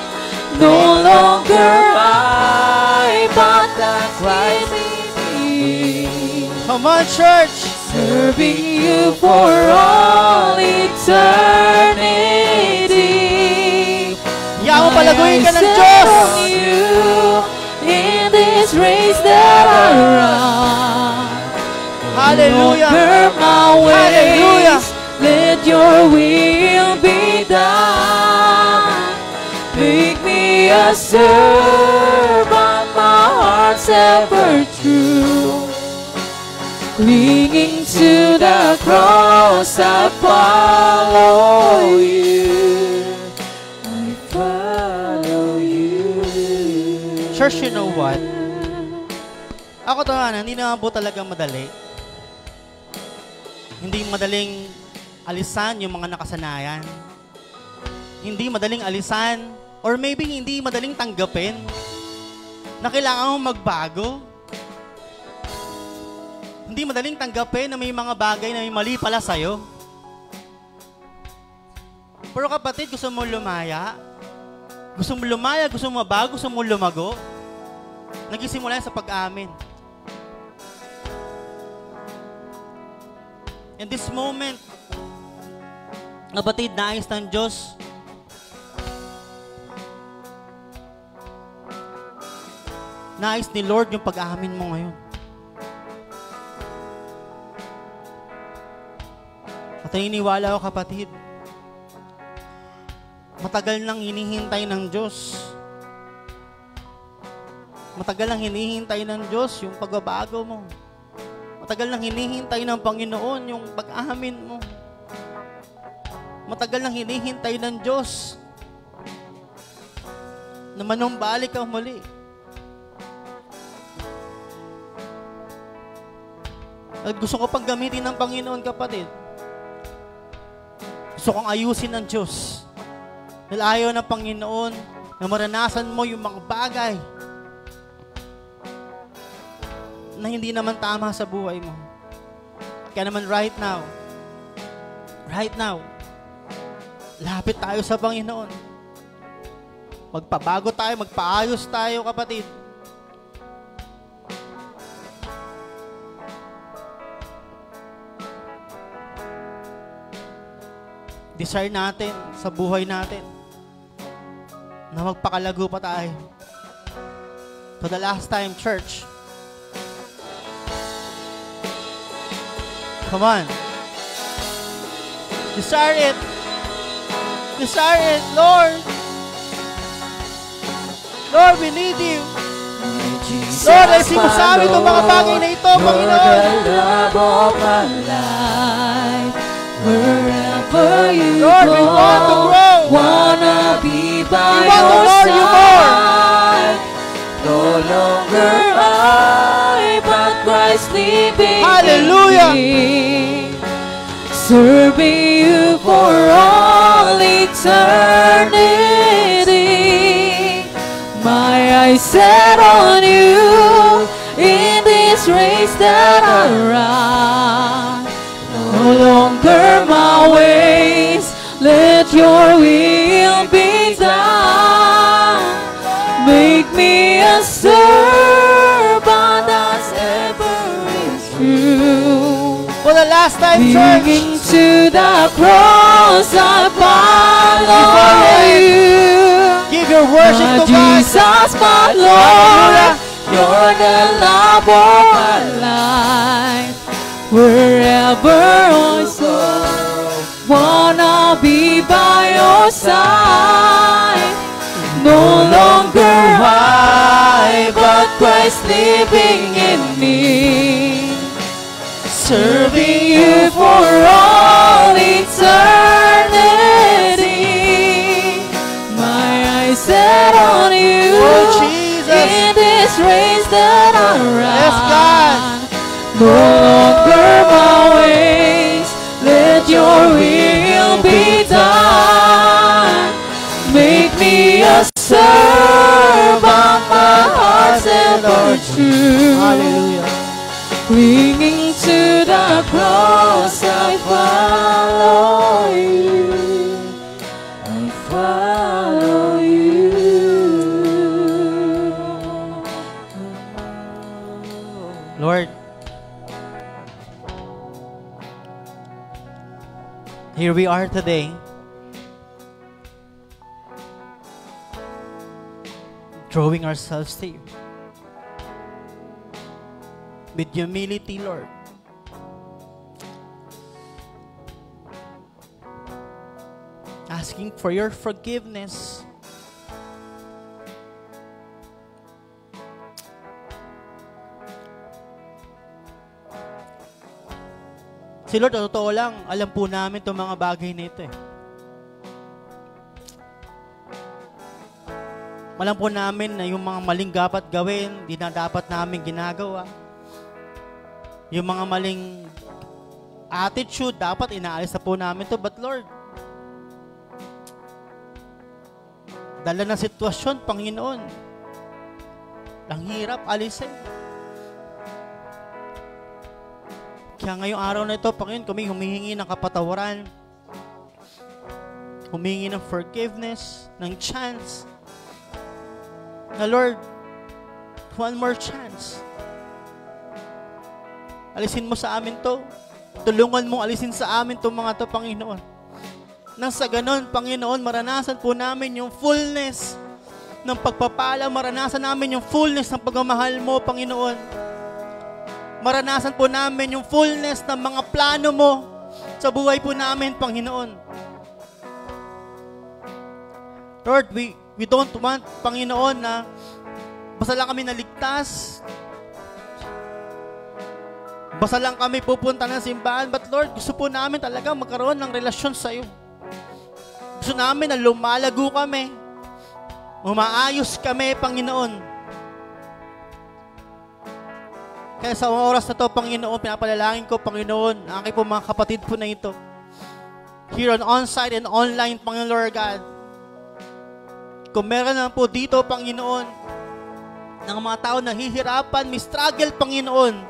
Speaker 2: No longer I, but the Christ in me.
Speaker 1: Come on, church.
Speaker 2: Serving you for all eternity.
Speaker 1: Yaw mo palaguin ka ng Diyos.
Speaker 2: You in this race that I run.
Speaker 1: Hallelujah.
Speaker 2: Conquer my
Speaker 1: Hallelujah.
Speaker 2: ways. Let your will be done. Make me a servant, my heart's ever true. Clinging to the cross, I follow you. I follow you.
Speaker 1: Church, you know what? Ako to, hindi naman po talaga madali. Hindi madaling alisan yung mga nakasanayan. Hindi madaling alisan, or maybe hindi madaling tanggapin na kailangan mo magbago. Hindi madaling tanggapin na may mga bagay na may mali pala sa'yo. Pero kapatid, gusto mo lumaya? Gusto mo lumaya, gusto mo mabago, gusto mo lumago? Nagsisimula yan sa pag-amin. In this moment, kapatid, nais ng Diyos nais ni Lord yung pag-amin mo ngayon. At naniniwala ako, kapatid, matagal nang hinihintay ng Diyos. Matagal nang hinihintay ng Diyos yung pagbabago mo. Matagal nang hinihintay ng Panginoon yung pag-amin mo. Matagal nang hinihintay ng Diyos na manumbalik ka muli. At gusto ko pang gamitin ng Panginoon, kapatid. Gusto kong ayusin ng Diyos. Dahil ayaw ng Panginoon na maranasan mo yung mga bagay na hindi naman tama sa buhay mo. Kaya naman right now, lapit tayo sa Panginoon. Magpabago tayo, magpaayos tayo, kapatid. Desire natin sa buhay natin na magpakalago pa tayo. For the last time, church. Come on. Desire it. Desire it, Lord. Lord, we need you. Lord, ayusin mo sa amin itong mga bagay na ito, Panginoon.
Speaker 2: You're the love of my life. Wherever you
Speaker 1: Lord,
Speaker 2: go,
Speaker 1: we want to grow.
Speaker 2: wanna be by
Speaker 1: We want to
Speaker 2: your
Speaker 1: know you more.
Speaker 2: side. No longer I, but Christ living
Speaker 1: Hallelujah.
Speaker 2: in me. Serving you for all eternity. My eyes set on you in this race that I run. No longer my ways, let your will be done. Make me a servant as ever is true.
Speaker 1: For the last time, church.
Speaker 2: Clinging to the cross, I follow you.
Speaker 1: Give your worship
Speaker 2: My
Speaker 1: to God.
Speaker 2: Jesus, my Lord, you're the love of my life. Wherever I go, wanna be by your side. No longer I, but Christ living in me. Serving you for all eternity. My eyes set on you.
Speaker 1: Oh, Jesus.
Speaker 2: In this race that I run.
Speaker 1: Yes, God.
Speaker 2: No longer my ways, let your will be done. Make me a servant, my heart ever true.
Speaker 1: Hallelujah.
Speaker 2: Clinging to the cross, I follow you. I follow you.
Speaker 1: Lord, here we are today. Drawing ourselves to you. With humility, Lord. Asking for your forgiveness. Si Lord, totoo lang, alam po namin itong mga bagay na ito eh. Alam po namin na yung mga maling dapat gawin, di na dapat namin ginagawa. Yung mga maling attitude, dapat inaalis na po namin to. But Lord, dala ng sitwasyon, Panginoon, ang hirap alisin. Kaya ngayong araw na ito, Panginoon, kami humihingi ng kapatawaran, humihingi ng forgiveness, ng chance, na Lord, one more chance. Alisin mo sa amin to. Tulungan mo alisin sa amin itong mga to, Panginoon. Nang sa ganon, Panginoon, maranasan po namin yung fullness ng pagpapala, maranasan namin yung fullness ng pagmamahal mo, Panginoon. Maranasan po namin yung fullness ng mga plano mo sa buhay po namin, Panginoon. Lord, we don't want, Panginoon, na basta lang kami naligtas, basta lang kami pupunta ng simbahan, but Lord, gusto po namin talaga magkaroon ng relasyon sa iyo. Gusto namin na lumalago kami, umaayos kami, Panginoon. Kaya sa oras na to, Panginoon, pinapalalangin ko, Panginoon, ang aking po mga kapatid po na ito, here on onsite and online, Panginoon Lord God, kung meron naman po dito, Panginoon, ng mga tao na hihirapan, may struggle, Panginoon,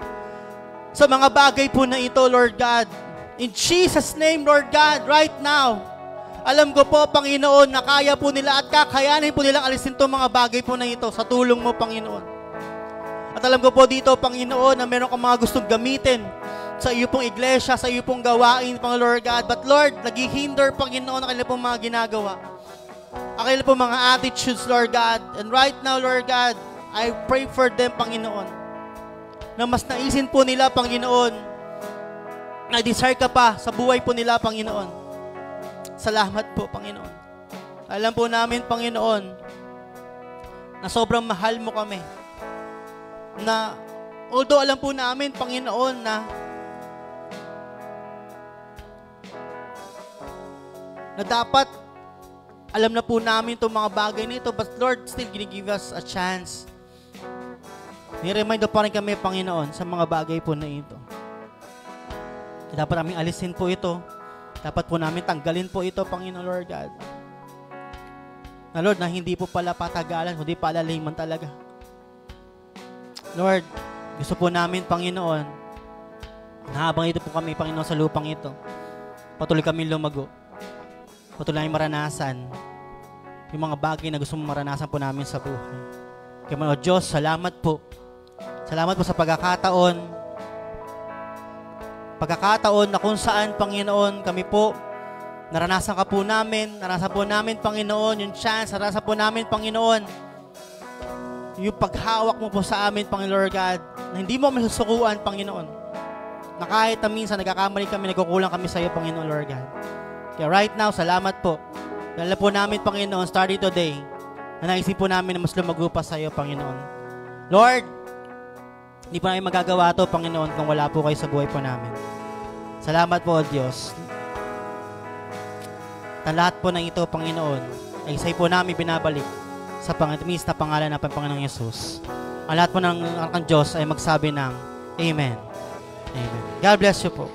Speaker 1: sa mga bagay po na ito, Lord God. In Jesus' name, Lord God, right now, alam ko po, Panginoon, na kaya po nila at kakayanin po nilang alisin itong mga bagay po na ito sa tulong mo, Panginoon. At alam ko po dito, Panginoon, na meron kang mga gustong gamitin sa iyo pong iglesia, sa iyo pong gawain, Panginoon, Lord God. But Lord, naghihinder, Panginoon, ang kanilang pong mga ginagawa. Ang kanilang pong mga attitudes, Lord God. And right now, Lord God, I pray for them, Panginoon, na mas naisin po nila, Panginoon, na desire ka pa sa buhay po nila, Panginoon. Salamat po, Panginoon. Alam po namin, Panginoon, na sobrang mahal mo kami. Na, although alam po namin, Panginoon, na dapat alam na po namin itong mga bagay nito, but Lord, still give us a chance. Ni-remind pa rin kami, Panginoon, sa mga bagay po na ito. Dapat namin alisin po ito. Dapat po namin tanggalin po ito, Panginoon, Lord God. Na Lord, na hindi po pala patagalan, kundi palaliman talaga. Lord, gusto po namin, Panginoon, na habang ito po kami, Panginoon, sa lupang ito, patuloy kami lumago. Patuloy namin maranasan yung mga bagay na gusto mong maranasan po namin sa buhay. Kaya mga Diyos, salamat po. Salamat po sa pagkakataon na kung saan, Panginoon, kami po, naranasan ka po namin, Panginoon, yung chance, naranasan po namin, Panginoon, yung paghawak mo po sa amin, Panginoon, Lord God, na hindi mo kami susukuan, Panginoon, na kahit na minsan nagkakamali kami, nagkukulang kami sa iyo, Panginoon, Lord God. Kaya right now, salamat po. Dahil po namin, Panginoon, starting today, na naisip po namin na mas lumago pa sa iyo, Panginoon. Lord, hindi po namin magagawa ito, Panginoon, kung wala po kayo sa buhay po namin. Salamat po, Diyos. At lahat po ng ito, Panginoon, ay isa'y po namin binabalik sa pangatimis na pangalan ng Panginoong Yesus. Ang lahat po ng Diyos ay magsabi ng Amen. Amen. God bless you po.